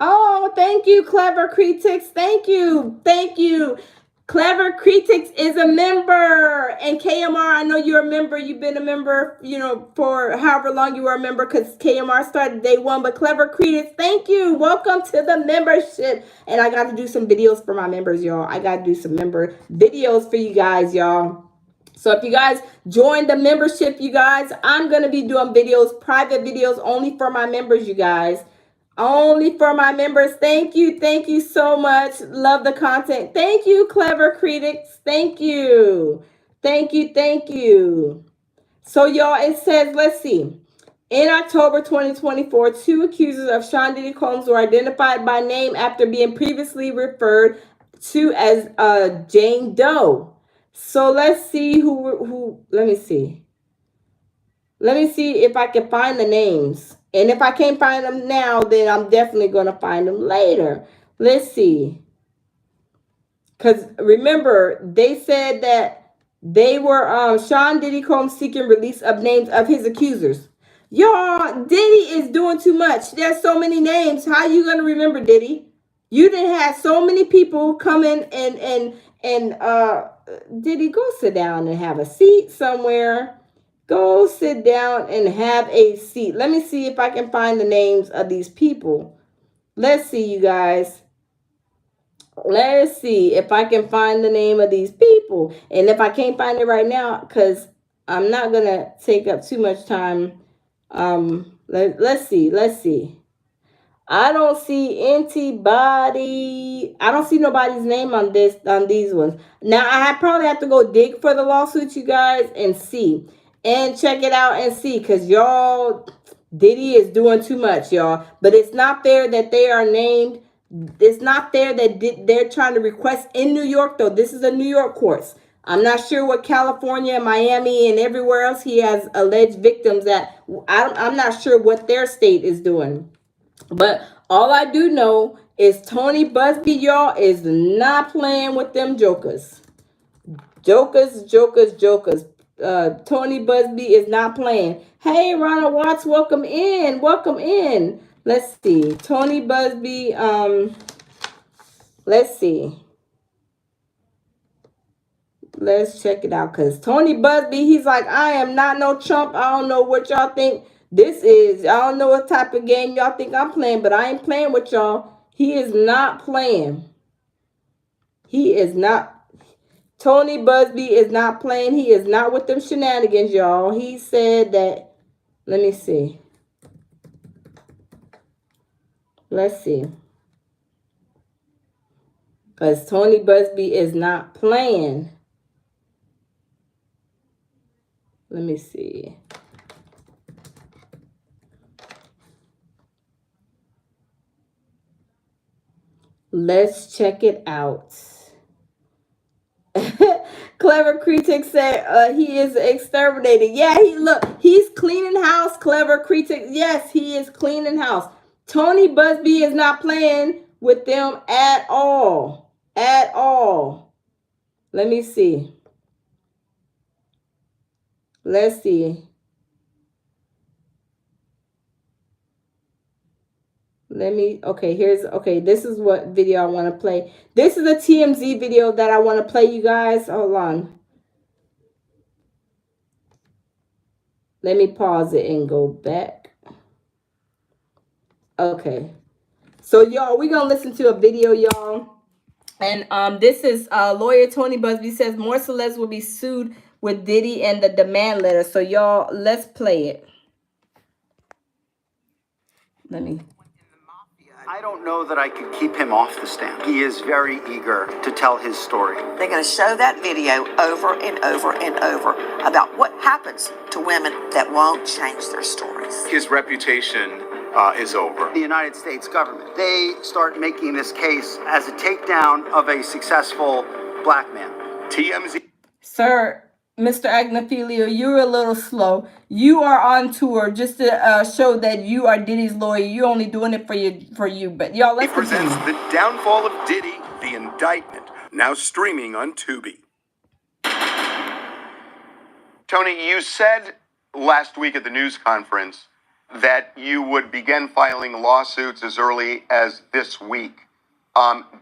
Oh, thank you, Clever Critics. Thank you. Thank you. Clever Critics is a member. And KMR, I know you're a member. You've been a member, for however long you were a member, because KMR started day one. But Clever Critics, thank you. Welcome to the membership. And I got to do some videos for my members, y'all. I got to do some member videos for you guys, y'all. So if you guys join the membership, you guys, I'm going to be doing videos, private videos only for my members, you guys. Only for my members. Thank you. Thank you so much. Love the content. Thank you, Clever Critics. Thank you. Thank you. Thank you. So, y'all, it says, let's see. In October 2024, two accusers of Sean Diddy Combs were identified by name after being previously referred to as Jane Doe. So let's see who. Let me see. Let me see if I can find the names. And if I can't find them now, then I'm definitely going to find them later. Let's see. Because remember, they said that they were Sean Diddy Combs seeking release of names of his accusers. Y'all, Diddy is doing too much. There's so many names. How you going to remember Diddy? You didn't have so many people come in and Diddy, go sit down and have a seat somewhere. Go sit down and have a seat. Let me see if I can find the names of these people. Let's see, you guys. Let's see if I can find the name of these people. And if I can't find it right now, because I'm not going to take up too much time. Let's see. Let's see. I don't see anybody. I don't see nobody's name on these ones. Now I probably have to go dig for the lawsuit, you guys, and see. And check it out and see, because y'all, Diddy is doing too much, y'all. But it's not fair that they are named. It's not fair that they're trying to request in New York, though. This is a New York court. I'm not sure what California, Miami, and everywhere else he has alleged victims at. I'm not sure what their state is doing. But all I do know is Tony Busby, y'all, is not playing with them jokers. Jokers. Tony Busby is not playing. Hey, Ronald Watts, welcome in. Welcome in. Let's see. Tony Busby, let's see. Let's check it out, because Tony Busby, he's like, I am not no chump. I don't know what y'all think this is. I don't know what type of game y'all think I'm playing, but I ain't playing with y'all. He is not playing. He is not. Tony Busby is not playing. He is not with them shenanigans, y'all. He said that, let me see. Let's see. Because Tony Busby is not playing. Let me see. Let's check it out. Clever Critic said he is exterminating. Yeah, he's cleaning house. Clever Critic, yes, he is cleaning house. Tony Busby is not playing with them at all. At all. Let me see. Let's see. Okay, this is what video I want to play. This is a TMZ video that I want to play, you guys. Hold on. Let me pause it and go back. Okay. So, y'all, we're going to listen to a video, y'all. And this is lawyer Tony Busby says more celebs will be sued with Diddy and the demand letter. So, y'all, let's play it. I don't know that I could keep him off the stand. He is very eager to tell his story. They're going to show that video over and over and over about what happens to women that won't change their stories. His reputation is over. The United States government, they start making this case as a takedown of a successful black man. TMZ. Sir, Mr. Agnafilio, you're a little slow. You are on tour just to show that you are Diddy's lawyer. You're only doing it for you. But y'all, let's presents the downfall of Diddy, the indictment, now streaming on Tubi. Tony, you said last week at the news conference that you would begin filing lawsuits as early as this week.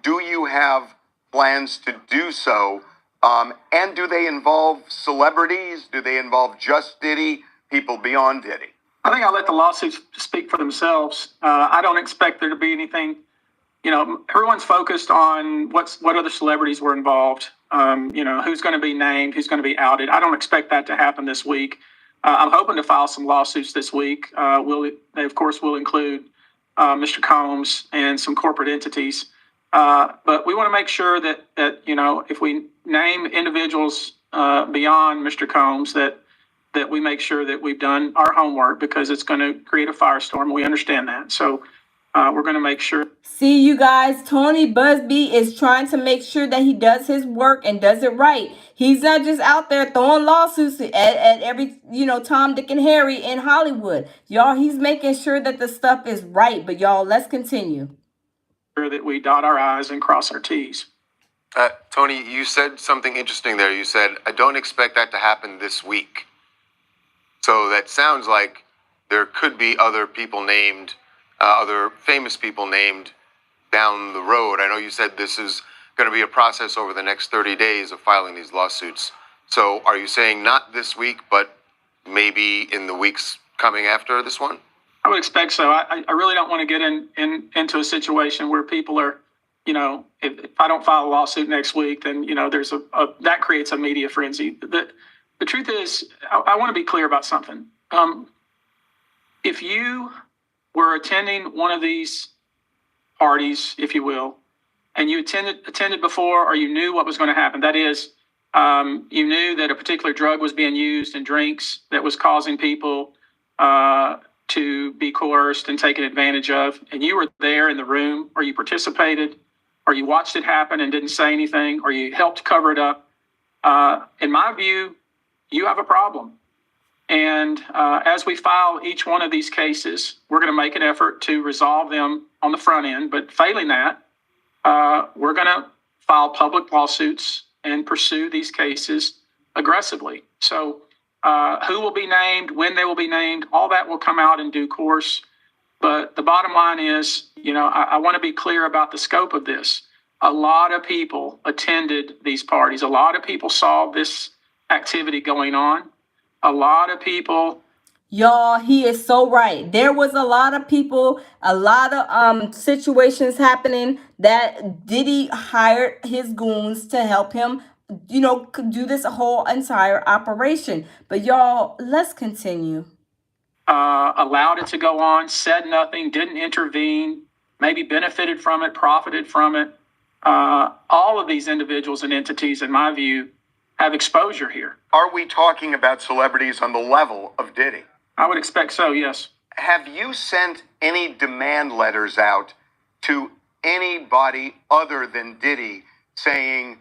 Do you have plans to do so? And do they involve celebrities? Do they involve just Diddy, people beyond Diddy? I think I'll let the lawsuits speak for themselves. I don't expect there to be anything. You know, everyone's focused on what other celebrities were involved. You know, who's going to be named, who's going to be outed. I don't expect that to happen this week. I'm hoping to file some lawsuits this week. They, of course, will include Mr. Combs and some corporate entities. But we want to make sure that you know, if we name individuals beyond Mr. Combs, that we make sure that we've done our homework, because it's going to create a firestorm. We understand that. So we're going to make sure. See, you guys, Tony Busby is trying to make sure that he does his work and does it right. He's not just out there throwing lawsuits at every, Tom, Dick, and Harry in Hollywood. Y'all, he's making sure that the stuff is right. But y'all, let's continue. That we dot our I's and cross our T's. Tony, you said something interesting there. You said, I don't expect that to happen this week. So that sounds like there could be other people named, other famous people named down the road. I know you said this is going to be a process over the next 30 days of filing these lawsuits. So are you saying not this week, but maybe in the weeks coming after this one? I would expect so. I really don't want to get into a situation where people are, if I don't file a lawsuit next week, then, there's that creates a media frenzy. The truth is, I want to be clear about something. If you were attending one of these parties, if you will, and you attended before, or you knew what was going to happen, that is, you knew that a particular drug was being used in drinks that was causing people to be coerced and taken advantage of, and you were there in the room, or you participated, or you watched it happen and didn't say anything, or you helped cover it up, in my view, you have a problem. And as we file each one of these cases, we're going to make an effort to resolve them on the front end. But failing that, we're going to file public lawsuits and pursue these cases aggressively. So who will be named, when they will be named, all that will come out in due course. But the bottom line is, I want to be clear about the scope of this. A lot of people attended these parties. A lot of people saw this activity going on. A lot of people. Y'all, he is so right. There was a lot of people, a lot of situations happening that Diddy hired his goons to help him, do this whole entire operation. But y'all, let's continue. Allowed it to go on, said nothing, didn't intervene, maybe benefited from it, profited from it. All of these individuals and entities, in my view, have exposure here. Are we talking about celebrities on the level of Diddy? I would expect so, yes. Have you sent any demand letters out to anybody other than Diddy saying,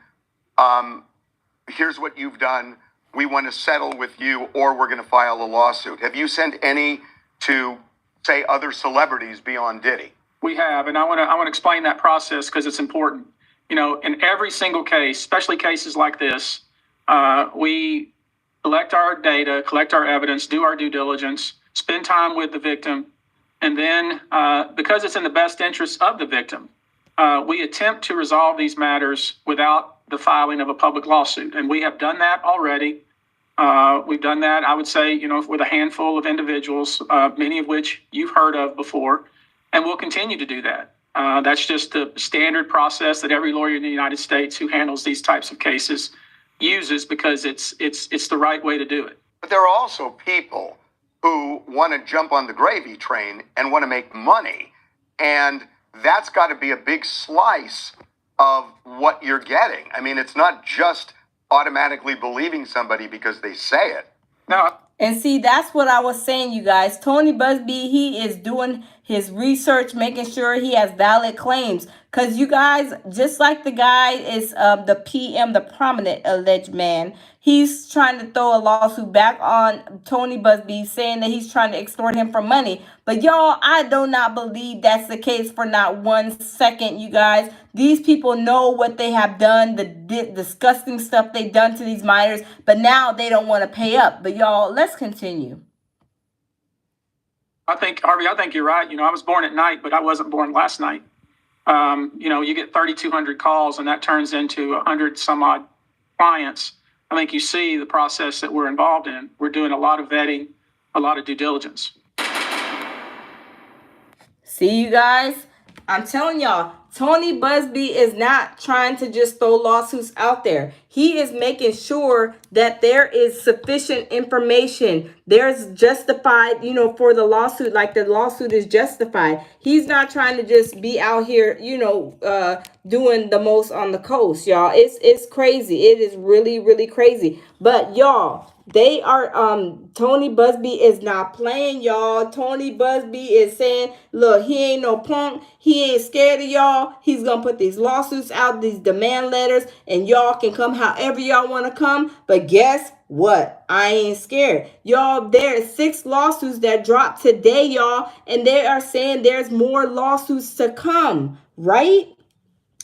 here's what you've done, we want to settle with you, or we're going to file a lawsuit? Have you sent any to, say, other celebrities beyond Diddy? We have, and I want to explain that process because it's important. In every single case, especially cases like this, we collect our data, collect our evidence, do our due diligence, spend time with the victim, and then because it's in the best interest of the victim, we attempt to resolve these matters without the filing of a public lawsuit. And we have done that already. We've done that, I would say, with a handful of individuals, many of which you've heard of before, and we'll continue to do that. That's just the standard process that every lawyer in the United States who handles these types of cases uses, because it's the right way to do it. But there are also people who want to jump on the gravy train and want to make money, and that's got to be a big slice of what you're getting. I mean, it's not just automatically believing somebody because they say it. No. And see, that's what I was saying, you guys. Tony Busby, he is doing his research, making sure he has valid claims. Because you guys, just like the guy is the PM, the prominent alleged man, he's trying to throw a lawsuit back on Tony Busby, saying that he's trying to extort him for money. But y'all, I do not believe that's the case for not 1 second, you guys. These people know what they have done, the disgusting stuff they've done to these minors, but now they don't want to pay up. But y'all, let's continue. Harvey, I think you're right. I was born at night, but I wasn't born last night. You get 3,200 calls, and that turns into 100 some odd clients. I think you see the process that we're involved in. We're doing a lot of vetting, a lot of due diligence. See, you guys, I'm telling y'all, Tony Busby is not trying to just throw lawsuits out there. He is making sure that there is sufficient information. There's justified, for the lawsuit, like the lawsuit is justified. He's not trying to just be out here, doing the most on the coast, y'all. It's crazy. It is really, really crazy. But y'all, they are, Tony Busby is not playing, y'all. Tony Busby is saying, look, he ain't no punk. He ain't scared of y'all. He's going to put these lawsuits out, these demand letters, and y'all can come however y'all want to come. But guess what? I ain't scared. Y'all, there are 6 lawsuits that dropped today, y'all, and they are saying there's more lawsuits to come, right?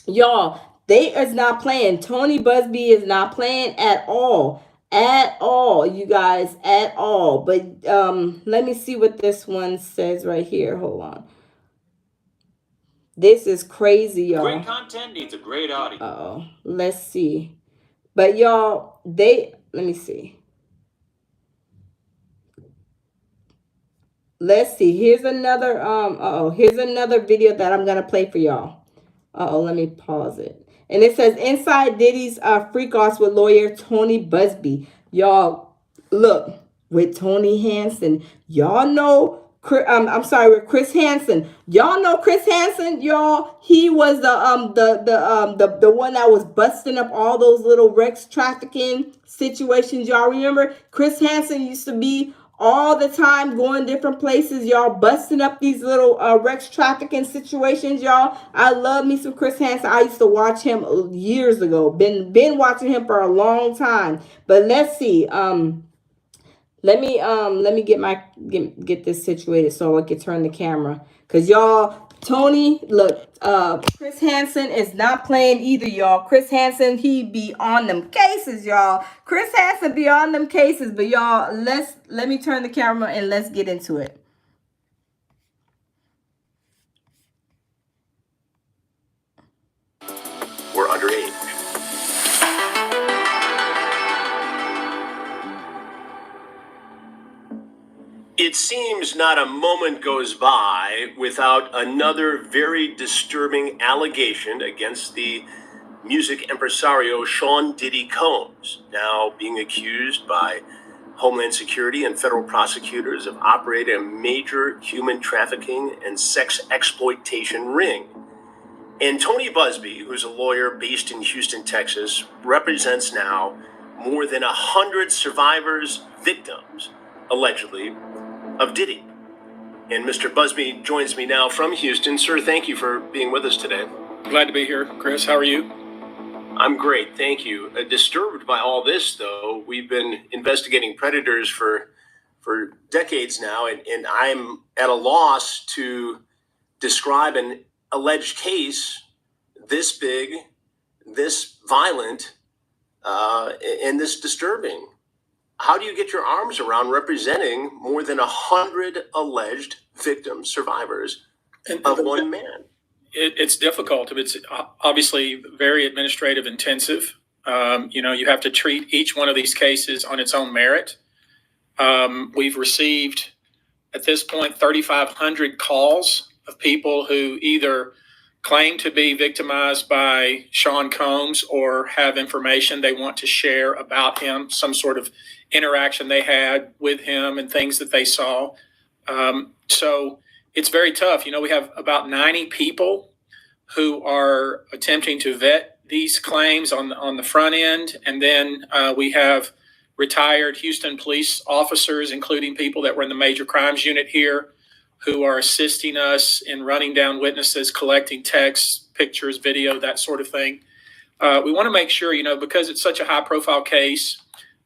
Y'all, they is not playing. Tony Busby is not playing at all. At all, you guys, at all. But let me see what this one says right here. Hold on. This is crazy, y'all. Great content needs a great audience. Uh-oh. Let's see. But y'all, let me see. Let's see. Here's another here's another video that I'm gonna play for y'all. Let me pause it. And it says, inside Diddy's freak-offs with lawyer Tony Busby. Y'all, look, with Tony Hansen. Y'all know, with Chris Hansen. Y'all know Chris Hansen, y'all. He was the one that was busting up all those little Rex trafficking situations. Y'all remember? Chris Hansen used to be all the time going different places, y'all, busting up these little Rex trafficking situations, y'all. I love me some Chris Hansen. I used to watch him years ago. Been watching him for a long time. But let's see. Let me get this situated so I can turn the camera. Cause y'all, Tony, look, Chris Hansen is not playing either, y'all. Chris Hansen, he be on them cases, y'all. Chris Hansen be on them cases. But y'all, let me turn the camera and let's get into it. We're underage. It seems not a moment goes by without another very disturbing allegation against the music impresario Sean Diddy Combs, now being accused by Homeland Security and federal prosecutors of operating a major human trafficking and sex exploitation ring. And Tony Busby, who's a lawyer based in Houston, Texas, represents now more than 100 survivors, victims, allegedly, of Diddy. And Mr. Busby joins me now from Houston. Sir, thank you for being with us today. Glad to be here, Chris. How are you? I'm great, thank you. Disturbed by all this, though. We've been investigating predators for decades now, and I'm at a loss to describe an alleged case this big, this violent, and this disturbing. How do you get your arms around representing more than 100 alleged victims, survivors of one man? It's difficult. It's obviously very administrative intensive. You have to treat each one of these cases on its own merit. We've received, at this point, 3,500 calls of people who either claim to be victimized by Sean Combs or have information they want to share about him, some sort of interaction they had with him and things that they saw. So it's very tough. We have about 90 people who are attempting to vet these claims on the front end. And then we have retired Houston police officers, including people that were in the major crimes unit here, who are assisting us in running down witnesses, collecting texts, pictures, video, that sort of thing. We want to make sure, because it's such a high profile case,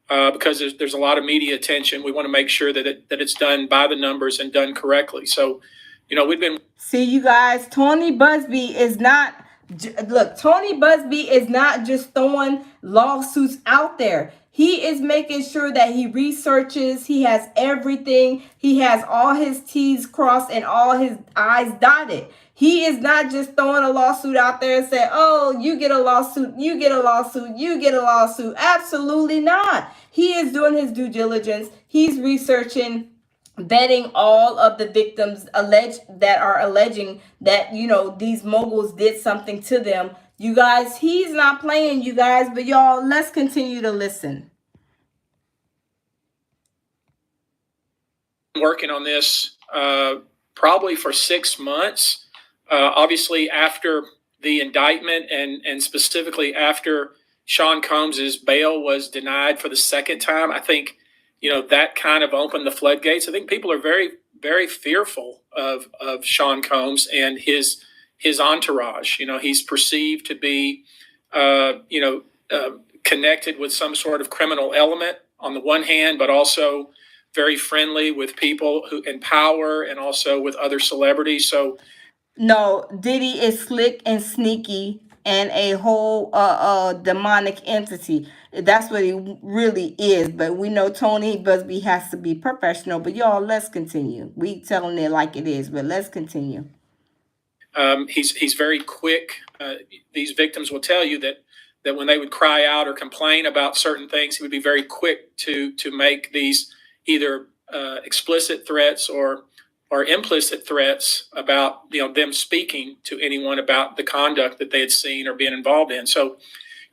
because there's a lot of media attention, we want to make sure that it's done by the numbers and done correctly. So, we've been... See, you guys, Tony Busby is not... Look, Tony Busby is not just throwing lawsuits out there. He is making sure that he researches. He has everything. He has all his T's crossed and all his I's dotted. He is not just throwing a lawsuit out there and saying, oh, you get a lawsuit, you get a lawsuit, you get a lawsuit. Absolutely not. He is doing his due diligence. He's researching, vetting all of the victims alleging that, these moguls did something to them. You guys, he's not playing, you guys, but y'all, let's continue to listen. Working on this probably for 6 months. Obviously, after the indictment and specifically after Sean Combs's bail was denied for the second time, I think, that kind of opened the floodgates. I think people are very, very fearful of Sean Combs and his entourage. He's perceived to be, connected with some sort of criminal element on the one hand, but also very friendly with people who in power and also with other celebrities. So, no, Diddy is slick and sneaky and a whole demonic entity. That's what he really is. But we know Tony Busby has to be professional. But y'all, let's continue. We telling it like it is, but let's continue. He's very quick. These victims will tell you that when they would cry out or complain about certain things, he would be very quick to make these either explicit threats or implicit threats about them speaking to anyone about the conduct that they had seen or been involved in. So,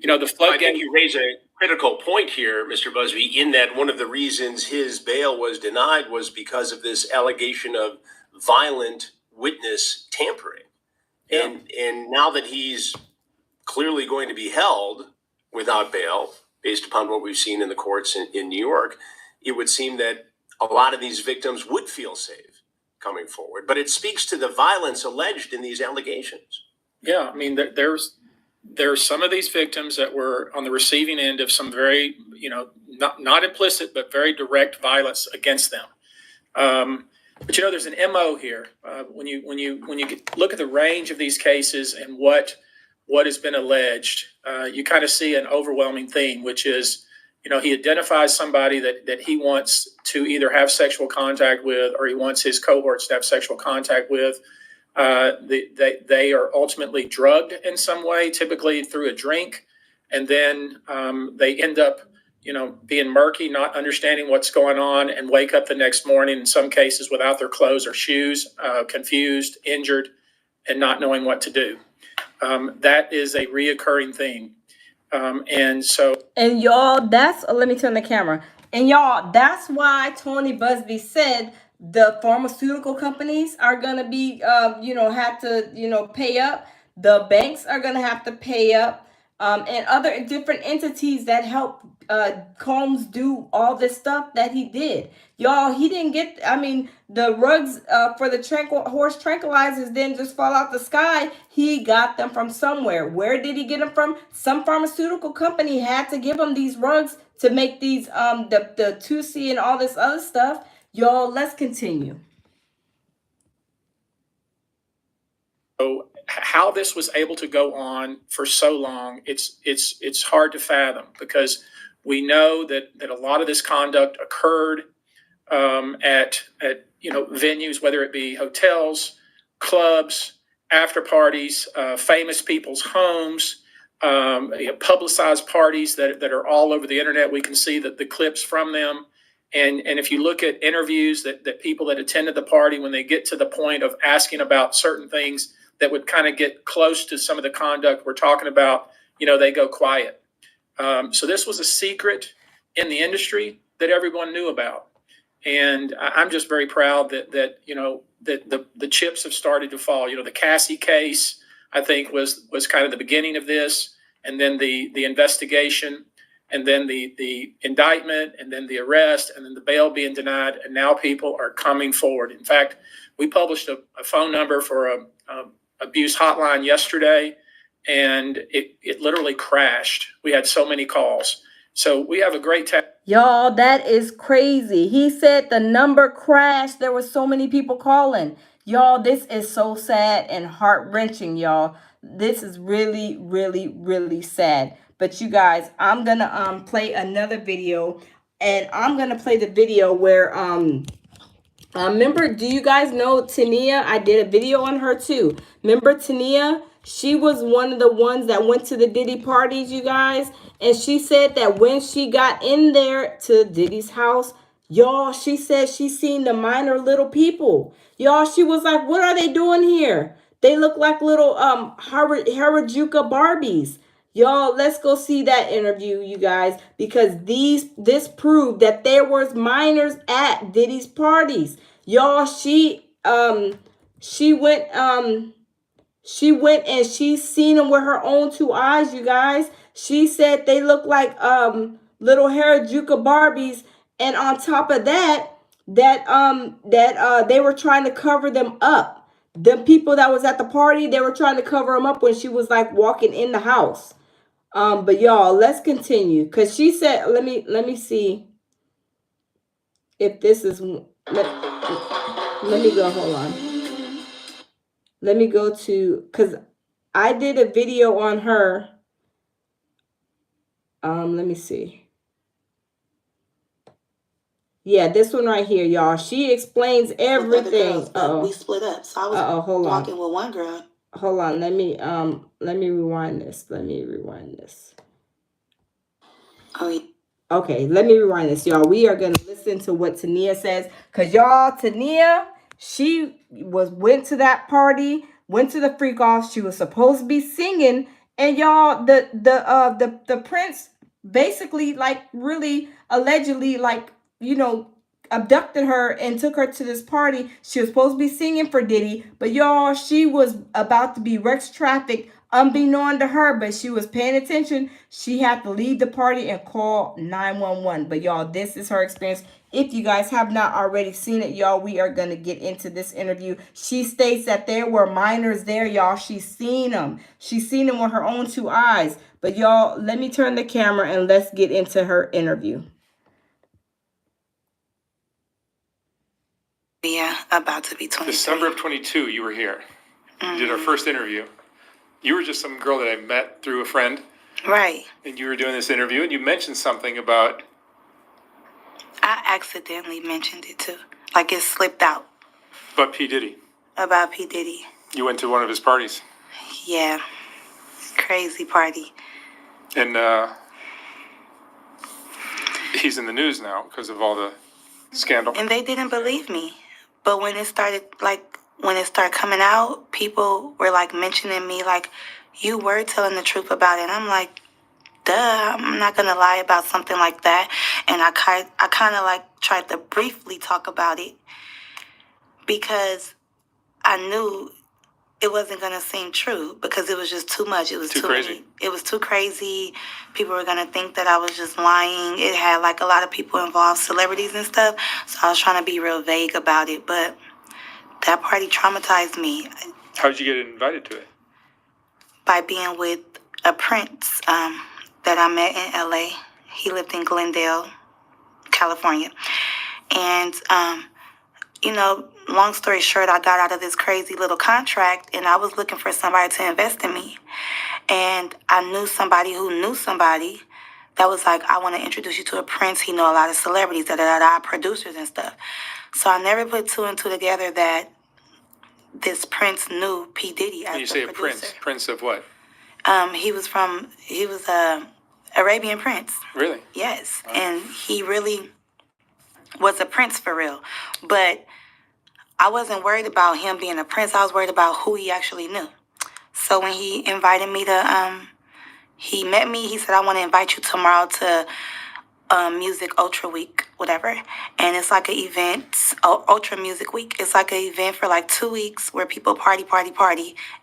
the floodgate. I think you raise a critical point here, Mr. Busby, in that one of the reasons his bail was denied was because of this allegation of violent witness tampering. Yeah. And now that he's clearly going to be held without bail, based upon what we've seen in the courts in New York, it would seem that a lot of these victims would feel safe coming forward. But it speaks to the violence alleged in these allegations. Yeah, I mean, there's some of these victims that were on the receiving end of some very, not implicit, but very direct violence against them. But there's an MO here. When you look at the range of these cases and what has been alleged, you kind of see an overwhelming theme, which is, he identifies somebody that he wants to either have sexual contact with, or he wants his cohorts to have sexual contact with. They are ultimately drugged in some way, typically through a drink, and then they end up, being murky, not understanding what's going on, and wake up the next morning, in some cases without their clothes or shoes, confused, injured, and not knowing what to do. That is a reoccurring theme. And y'all, let me turn the camera. And y'all, that's why Tony Busby said the pharmaceutical companies are going to be, have to, pay up. The banks are going to have to pay up. and other different entities that helped Combs do all this stuff that he did. Y'all, he didn't get, I mean, the rugs for the horse tranquilizers didn't just fall out the sky. He got them from somewhere. Where did he get them from? Some pharmaceutical company had to give him these rugs to make these, the 2C and all this other stuff. Y'all, let's continue. So how this was able to go on for so long, it's hard to fathom, because we know that a lot of this conduct occurred at venues, whether it be hotels, clubs, after parties, famous people's homes, publicized parties that are all over the internet. We can see the clips from them. And if you look at interviews that people that attended the party, when they get to the point of asking about certain things that would kind of get close to some of the conduct we're talking about, they go quiet. So this was a secret in the industry that everyone knew about. And I'm just very proud that the chips have started to fall. The Cassie case, I think, was kind of the beginning of this, and then the investigation, and then the indictment, and then the arrest, and then the bail being denied, and now people are coming forward. In fact, we published a phone number for a abuse hotline yesterday, and it literally crashed. We had so many calls. So we have a great Y'all, that is crazy. He said the number crashed. There were so many people calling. Y'all, this is so sad and heart-wrenching, y'all. This is really, really, really sad. But you guys, I'm going to play another video, and I'm going to play the video where remember, do you guys know Tania? I did a video on her too. Remember Tania? She was one of the ones that went to the Diddy parties, you guys. And she said that when she got in there to Diddy's house, y'all, she said she seen the minor little people. Y'all, she was like, what are they doing here? They look like little Harajuka Barbies. Y'all, let's go see that interview, you guys, because this proved that there was minors at Diddy's parties. Y'all, she went and she seen them with her own two eyes, you guys. She said they look like little Harajuka Barbies, and on top of that, they were trying to cover them up. The people that was at the party, they were trying to cover them up when she was like walking in the house. But y'all, let's continue, because she said, let me see if this is, let me go, hold on. Let me go to, because I did a video on her. Let me see. Yeah, this one right here, y'all. She explains everything. Girls, but we split up. So I was hold walking on. with one girl. Hold on, let me rewind this. Oh, yeah. Okay, let me rewind this, y'all. We are gonna listen to what Tania says, because y'all, Tania, she went to that party, went to the freak off. She was supposed to be singing, and y'all, the prince basically, like, really allegedly, like, abducted her and took her to this party. She was supposed to be singing for Diddy, but y'all, she was about to be Rex trafficked unbeknown to her, but she was paying attention. She had to leave the party and call 911. But y'all, this is her experience. If you guys have not already seen it, y'all, we are going to get into this interview. She states that there were minors there, y'all. She's seen them. She's seen them with her own two eyes. But y'all, let me turn the camera and let's get into her interview. Yeah, about to be 23. December of 22, you were here. You did our first interview. You were just some girl that I met through a friend. Right. And you were doing this interview, and you mentioned something about... I accidentally mentioned it too. Like it slipped out. About P. Diddy. About P. Diddy. You went to one of his parties. Yeah. Crazy party. And he's in the news now because of all the scandal. And they didn't believe me. But when it started coming out, people were like mentioning me, like, you were telling the truth about it. And I'm like, duh, I'm not going to lie about something like that. And I kind of like tried to briefly talk about it because I knew it wasn't going to seem true because it was just too much. It was Too crazy. many. It was too crazy. People were going to think that I was just lying. It had like a lot of people involved, celebrities and stuff. So I was trying to be real vague about it. But that party traumatized me. How did you get invited to it? By being with a prince that I met in LA. He lived in Glendale, California. And, long story short, I got out of this crazy little contract and I was looking for somebody to invest in me. And I knew somebody who knew somebody that was like, I want to introduce you to a prince. He know a lot of celebrities, producers and stuff. So I never put two and two together that this prince knew P. Diddy as When you the say producer. a prince of what? He was a Arabian prince. Really? Yes. Wow. And he really was a prince for real. But I wasn't worried about him being a prince. I was worried about who he actually knew. So when he invited me to, he met me, he said, I want to invite you tomorrow to Music Ultra Week, whatever. And it's like an event, Ultra Music Week. It's like an event for like 2 weeks where people party,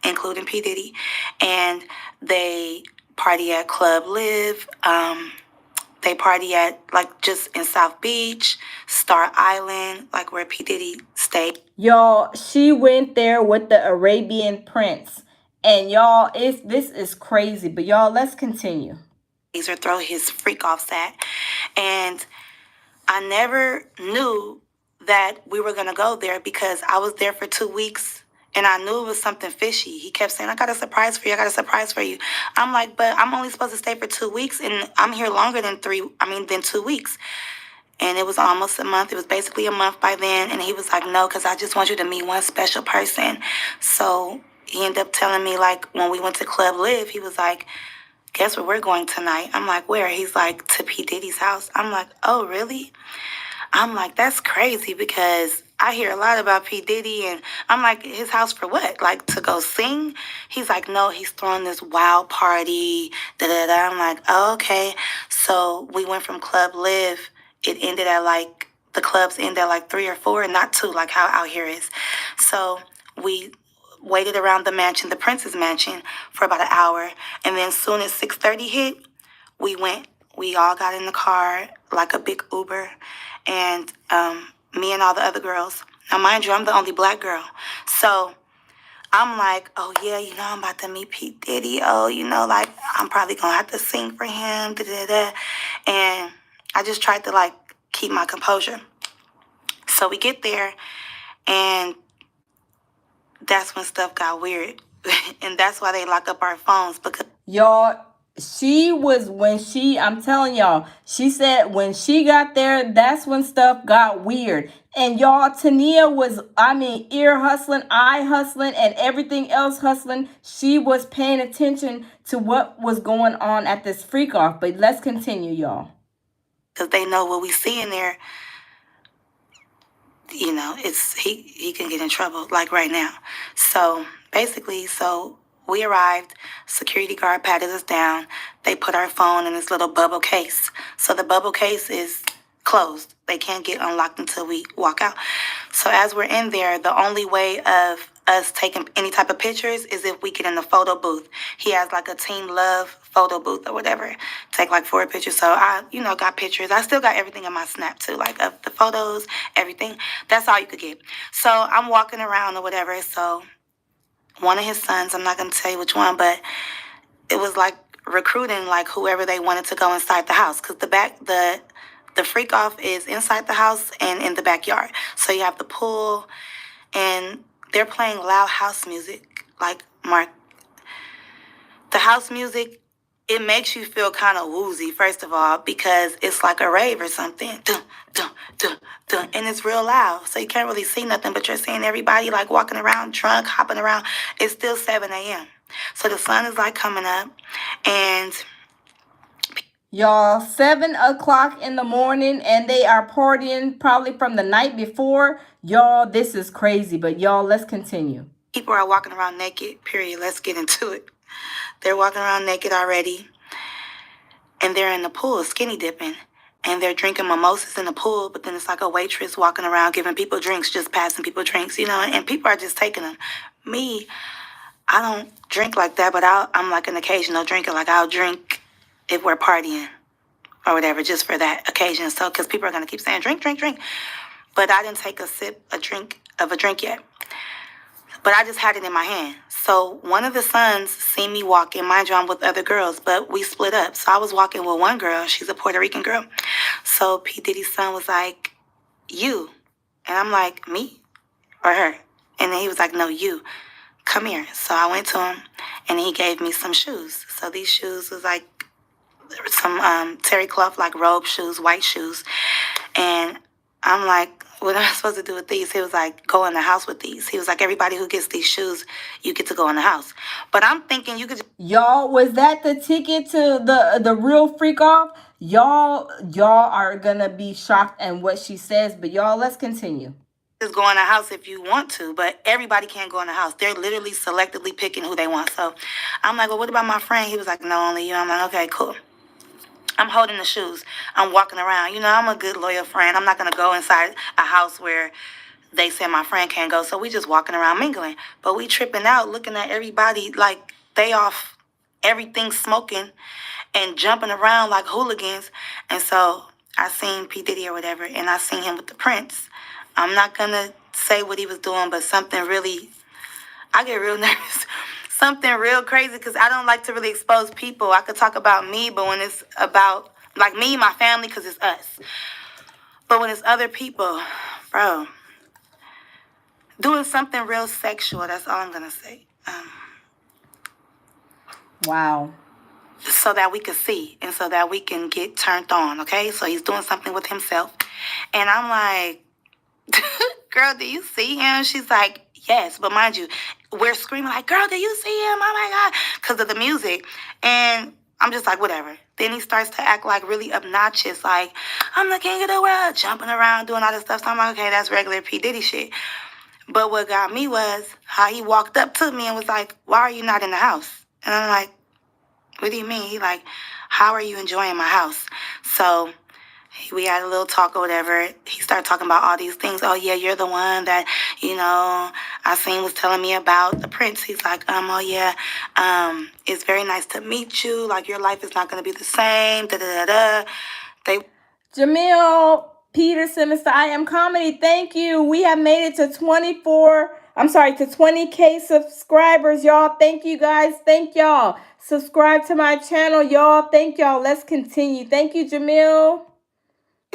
including P. Diddy. And they party at Club Live. They party at like just in South Beach, Star Island, like where P. Diddy stayed. Y'all, she went there with the Arabian prince. And y'all, this is crazy. But y'all, let's continue. Or throw his freak offs at. And I never knew that we were going to go there because I was there for 2 weeks and I knew it was something fishy. He kept saying, I got a surprise for you. I'm like, but I'm only supposed to stay for 2 weeks and I'm here longer than 2 weeks. And it was almost a month. It was basically a month by then. And he was like, no, because I just want you to meet one special person. So he ended up telling me, like, when we went to Club Live, he was like, guess where we're going tonight? I'm like, where? He's like, to P. Diddy's house. I'm like, oh, really? I'm like, that's crazy because I hear a lot about P. Diddy. And I'm like, his house for what? Like, to go sing? He's like, no, he's throwing this wild party. Da-da-da. I'm like, oh, okay. So we went from Club Live. It ended at like, the clubs end at like 3 or 4 and not 2, like how out here is. So we waited around the mansion, the Prince's mansion, for about an hour. And then as soon as 6:30 hit, we went. We all got in the car, like a big Uber. And me and all the other girls. Now, mind you, I'm the only black girl. So I'm like, oh, yeah, I'm about to meet P. Diddy. Oh, like, I'm probably going to have to sing for him. Da-da-da. And I just tried to, like, keep my composure. So we get there, and that's when stuff got weird. And that's why they lock up our phones, because y'all, I'm telling y'all, she said when she got there, that's when stuff got weird. And y'all, Tania was, ear hustling, eye hustling, and everything else hustling. She was paying attention to what was going on at this freak off. But let's continue, y'all. because they know what we see in there, it's he can get in trouble, like right now. So basically, we arrived, security guard patted us down. They put our phone in this little bubble case. So the bubble case is closed. They can't get unlocked until we walk out. So as we're in there, the only way of us taking any type of pictures is if we get in the photo booth. He has like a Team Love photo booth or whatever. Take like 4 pictures. So I, got pictures. I still got everything in my Snap too, like of the photos, everything. That's all you could get. So I'm walking around or whatever. So one of his sons, I'm not going to tell you which one, but it was like recruiting like whoever they wanted to go inside the house. Because the freak off is inside the house and in the backyard. So you have the pool and they're playing loud house music. Like, Mark, the house music, it makes you feel kind of woozy, first of all, because it's like a rave or something. Dun, dun, dun, dun, and it's real loud. So you can't really see nothing, but you're seeing everybody like walking around, drunk, hopping around. It's still 7 a.m. So the sun is like coming up and y'all, 7 o'clock in the morning, and they are partying probably from the night before. Y'all, this is crazy, but y'all, let's continue. People are walking around naked, period. Let's get into it. They're walking around naked already, and they're in the pool skinny dipping, and they're drinking mimosas in the pool, but then it's like a waitress walking around giving people drinks, just passing people drinks, and people are just taking them. Me, I don't drink like that, but I'm like an occasional drinker. Like I'll drink if we're partying or whatever, just for that occasion. So, because people are going to keep saying, drink, drink, drink. But I didn't take a drink yet. But I just had it in my hand. So one of the sons seen me walking. Mind you, I'm with other girls, but we split up. So I was walking with one girl. She's a Puerto Rican girl. So P. Diddy's son was like, you. And I'm like, me or her? And then he was like, no, you. Come here. So I went to him, and he gave me some shoes. So these shoes was like some terry cloth, like robe shoes, white shoes. And I'm like, what am I supposed to do with these? He was like, go in the house with these. He was like, everybody who gets these shoes, you get to go in the house. But I'm thinking you could just... Y'all, was that the ticket to the real freak off? Y'all are gonna be shocked at what she says, but y'all, let's continue. Just go in the house if you want to, but everybody can't go in the house. They're literally selectively picking who they want. So I'm like, well, what about my friend? He was like, no, only you. I'm like, okay, cool. I'm holding the shoes. I'm walking around. You know, I'm a good, loyal friend. I'm not going to go inside a house where they said my friend can't go. So we just walking around mingling. But we tripping out, looking at everybody like they off, everything smoking and jumping around like hooligans. And so I seen P. Diddy or whatever, and I seen him with the Prince. I'm not going to say what he was doing, but something really, I get real nervous. Something real crazy, because I don't like to really expose people. I could talk about me, but when it's about, like, me, my family, because it's us. But when it's other people, bro, doing something real sexual, that's all I'm going to say. Wow. So that we could see and so that we can get turned on, okay? So he's doing something with himself. And I'm like, girl, do you see him? She's like, yes. But mind you, we're screaming like, girl, do you see him? Oh my God. Because of the music. And I'm just like, whatever. Then he starts to act like really obnoxious, like, I'm the king of the world, jumping around, doing all this stuff. So I'm like, okay, that's regular P. Diddy shit. But what got me was how he walked up to me and was like, why are you not in the house? And I'm like, what do you mean? He like, how are you enjoying my house? So we had a little talk or whatever. He started talking about all these things. Oh, yeah, you're the one that, you know, I seen was telling me about the Prince. He's like, oh, yeah, it's very nice to meet you. Like, your life is not going to be the same. Da-da-da-da. Jamil Peterson, Mr. I Am Comedy, thank you. We have made it to 20K subscribers, y'all. Thank you, guys. Thank y'all. Subscribe to my channel, y'all. Thank y'all. Let's continue. Thank you, Jamil.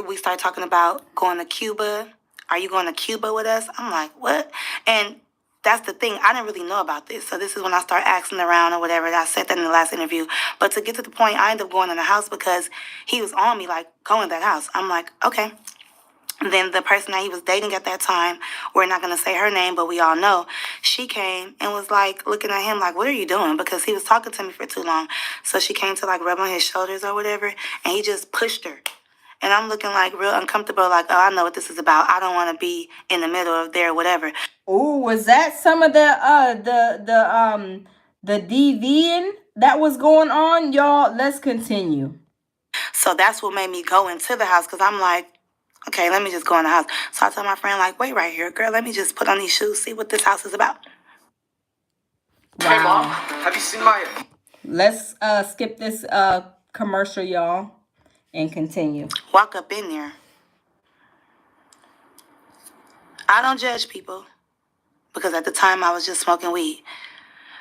We started talking about going to Cuba. Are you going to Cuba with us? I'm like, what? And that's the thing. I didn't really know about this. So this is when I start asking around or whatever. I said that in the last interview. But to get to the point, I ended up going in the house because he was on me, like, go in that house. I'm like, okay. And then the person that he was dating at that time, we're not going to say her name, but we all know, she came and was like looking at him like, what are you doing? Because he was talking to me for too long. So she came to like rub on his shoulders or whatever, and he just pushed her. And I'm looking like real uncomfortable, like, oh, I know what this is about. I don't want to be in the middle of there, whatever. Oh, was that some of the DVing that was going on, y'all? Let's continue. So that's what made me go into the house, because I'm like, okay, let me just go in the house. So I told my friend, like, wait right here, girl, let me just put on these shoes, see what this house is about. Wow. Hey, Mom, have you seen my... Let's skip this commercial, y'all, and continue. Walk up in there. I don't judge people, because at the time I was just smoking weed.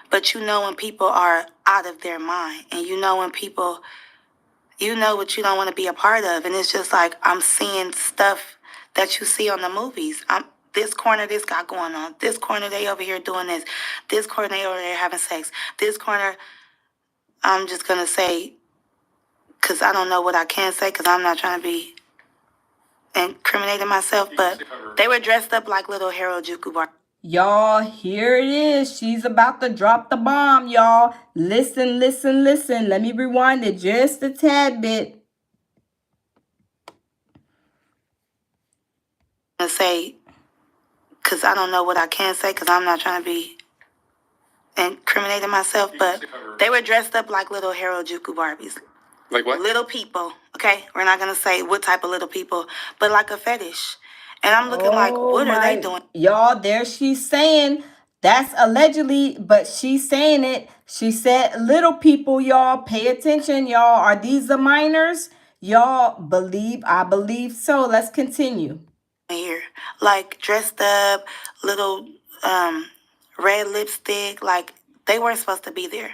But you know when people are out of their mind, and you know when people, you know what you don't want to be a part of. And it's just like, I'm seeing stuff that you see on the movies. This corner, this got going on. This corner, they over here doing this. This corner, they over there having sex. This corner, I'm just going to say, because I don't know what I can say, because I'm not trying to be incriminating myself, but they were dressed up like little Harajuku bar. Y'all, here it is. She's about to drop the bomb, y'all. Listen, listen, listen. Let me rewind it just a tad bit. To say, because I don't know what I can say, because I'm not trying to be incriminating myself, but they were dressed up like little Harajuku Barbies. Like what? Little people, okay? We're not going to say what type of little people, but like a fetish. And I'm looking like, what are they doing? Y'all, there she's saying That's allegedly, but she's saying it. She said, little people, y'all, pay attention, y'all. Are these the minors? Y'all believe? I believe so. Let's continue. Here, like dressed up, little red lipstick, like they weren't supposed to be there.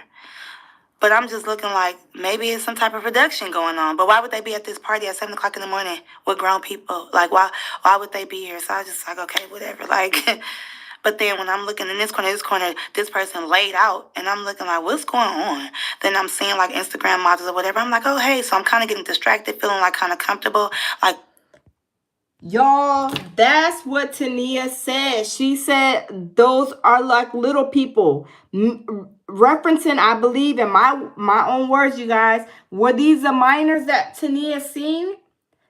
But I'm just looking like maybe it's some type of production going on. But why would they be at this party at 7 o'clock in the morning with grown people? Like why would they be here? So I was just like, okay, whatever. Like, but then when I'm looking in this corner, this person laid out, and I'm looking like, what's going on? Then I'm seeing like Instagram models or whatever. I'm like, oh hey, so I'm kind of getting distracted, feeling like kind of comfortable, like. Y'all, that's what Tania said. She said those are like little people. Referencing, I believe, in my own words, you guys, were these the minors that Tania seen?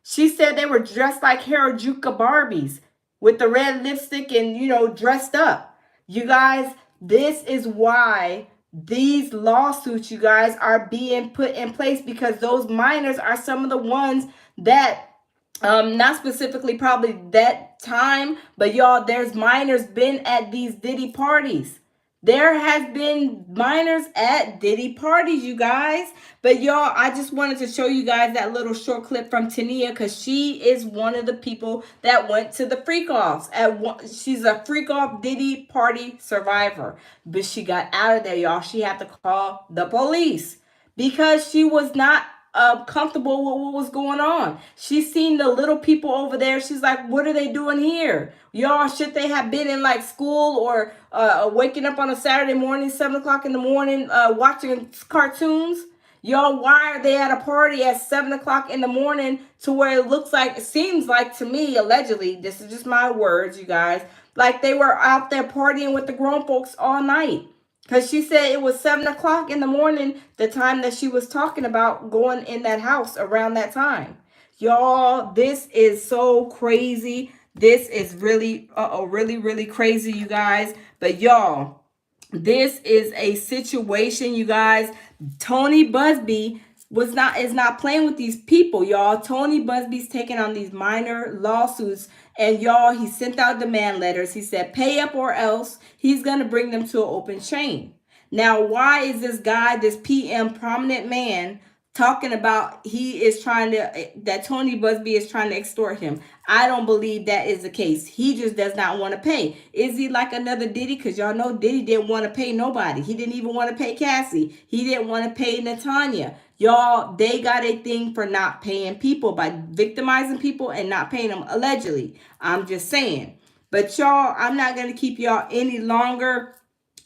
She said they were dressed like Harajuku Barbies with the red lipstick and, dressed up. You guys, this is why these lawsuits, you guys, are being put in place, because those minors are some of the ones that not specifically probably that time, but y'all, there's minors been at these Diddy parties. There has been minors at Diddy parties, you guys. But y'all, I just wanted to show you guys that little short clip from Tania, because she is one of the people that went to the freak offs. She's a freak off Diddy party survivor, but she got out of there, y'all. She had to call the police because she was not comfortable with what was going on. She's seen the little people over there. She's like, what are they doing here? Y'all, should they have been in like school or waking up on a Saturday morning, 7 o'clock in the morning, watching cartoons? Y'all, why are they at a party at 7 o'clock in the morning to where it seems like to me, allegedly, this is just my words, you guys, like they were out there partying with the grown folks all night? Because she said it was 7 o'clock in the morning, the time that she was talking about going in that house around that time. Y'all, this is so crazy. This is really, really, really crazy, you guys. But y'all, this is a situation, you guys. Tony Busby is not playing with these people, y'all. Tony Busby's taking on these minor lawsuits, and y'all, he sent out demand letters. He said, pay up or else he's gonna bring them to an open chain. Now, why is this guy, this PM prominent man, talking about that Tony Busby is trying to extort him? I don't believe that is the case. He just does not want to pay. Is he like another Diddy? Because y'all know Diddy didn't want to pay nobody. He didn't even want to pay Cassie. He didn't want to pay Natanya. Y'all, they got a thing for not paying people, by victimizing people and not paying them, allegedly. I'm just saying. But y'all, I'm not going to keep y'all any longer.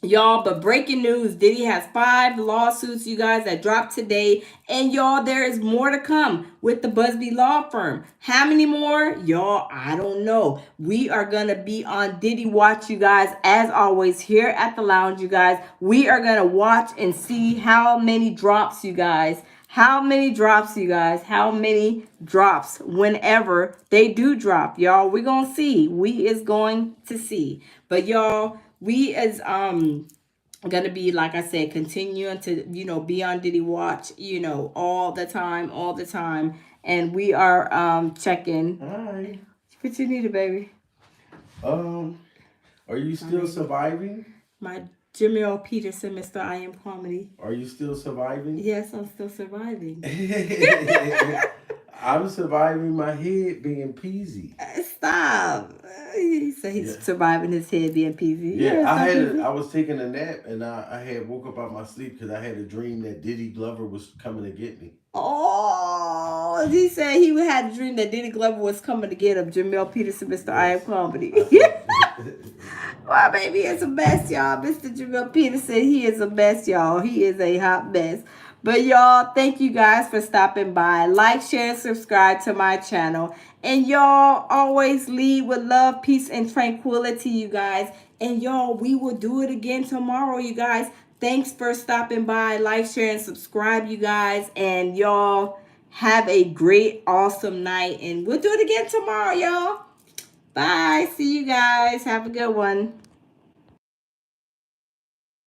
Y'all, but breaking news, Diddy has 5 lawsuits, you guys, that dropped today. And y'all, there is more to come with the Busby law firm. How many more? Y'all, I don't know. We are going to be on Diddy Watch, you guys, as always, here at the lounge, you guys. We are going to watch and see how many drops, you guys. How many drops, you guys? How many drops whenever they do drop, y'all? We're going to see. We is going to see. But y'all, we is gonna be, like I said, continuing to be on Diddy Watch all the time, and we are checking. Hi. What you needed, baby? Are you still surviving? My Jimmy O. Peterson, Mr. I Am Comedy. Are you still surviving? Yes, I'm still surviving. I'm surviving my head being peasy. Stop. He said he's surviving his head being peasy. Yeah, I was taking a nap, and I had woke up out my sleep because I had a dream that Diddy Glover was coming to get me. Oh, he said he had a dream that Diddy Glover was coming to get him. Jamel Peterson, Mr. I Am Comedy. Well, baby, it's a mess, y'all. Mr. Jamel Peterson, he is a mess, y'all. He is a hot mess. But y'all, thank you guys for stopping by. Like, share, and subscribe to my channel. And y'all, always lead with love, peace, and tranquility, you guys. And y'all, we will do it again tomorrow, you guys. Thanks for stopping by. Like, share, and subscribe, you guys. And y'all, have a great, awesome night. And we'll do it again tomorrow, y'all. Bye. See you guys. Have a good one.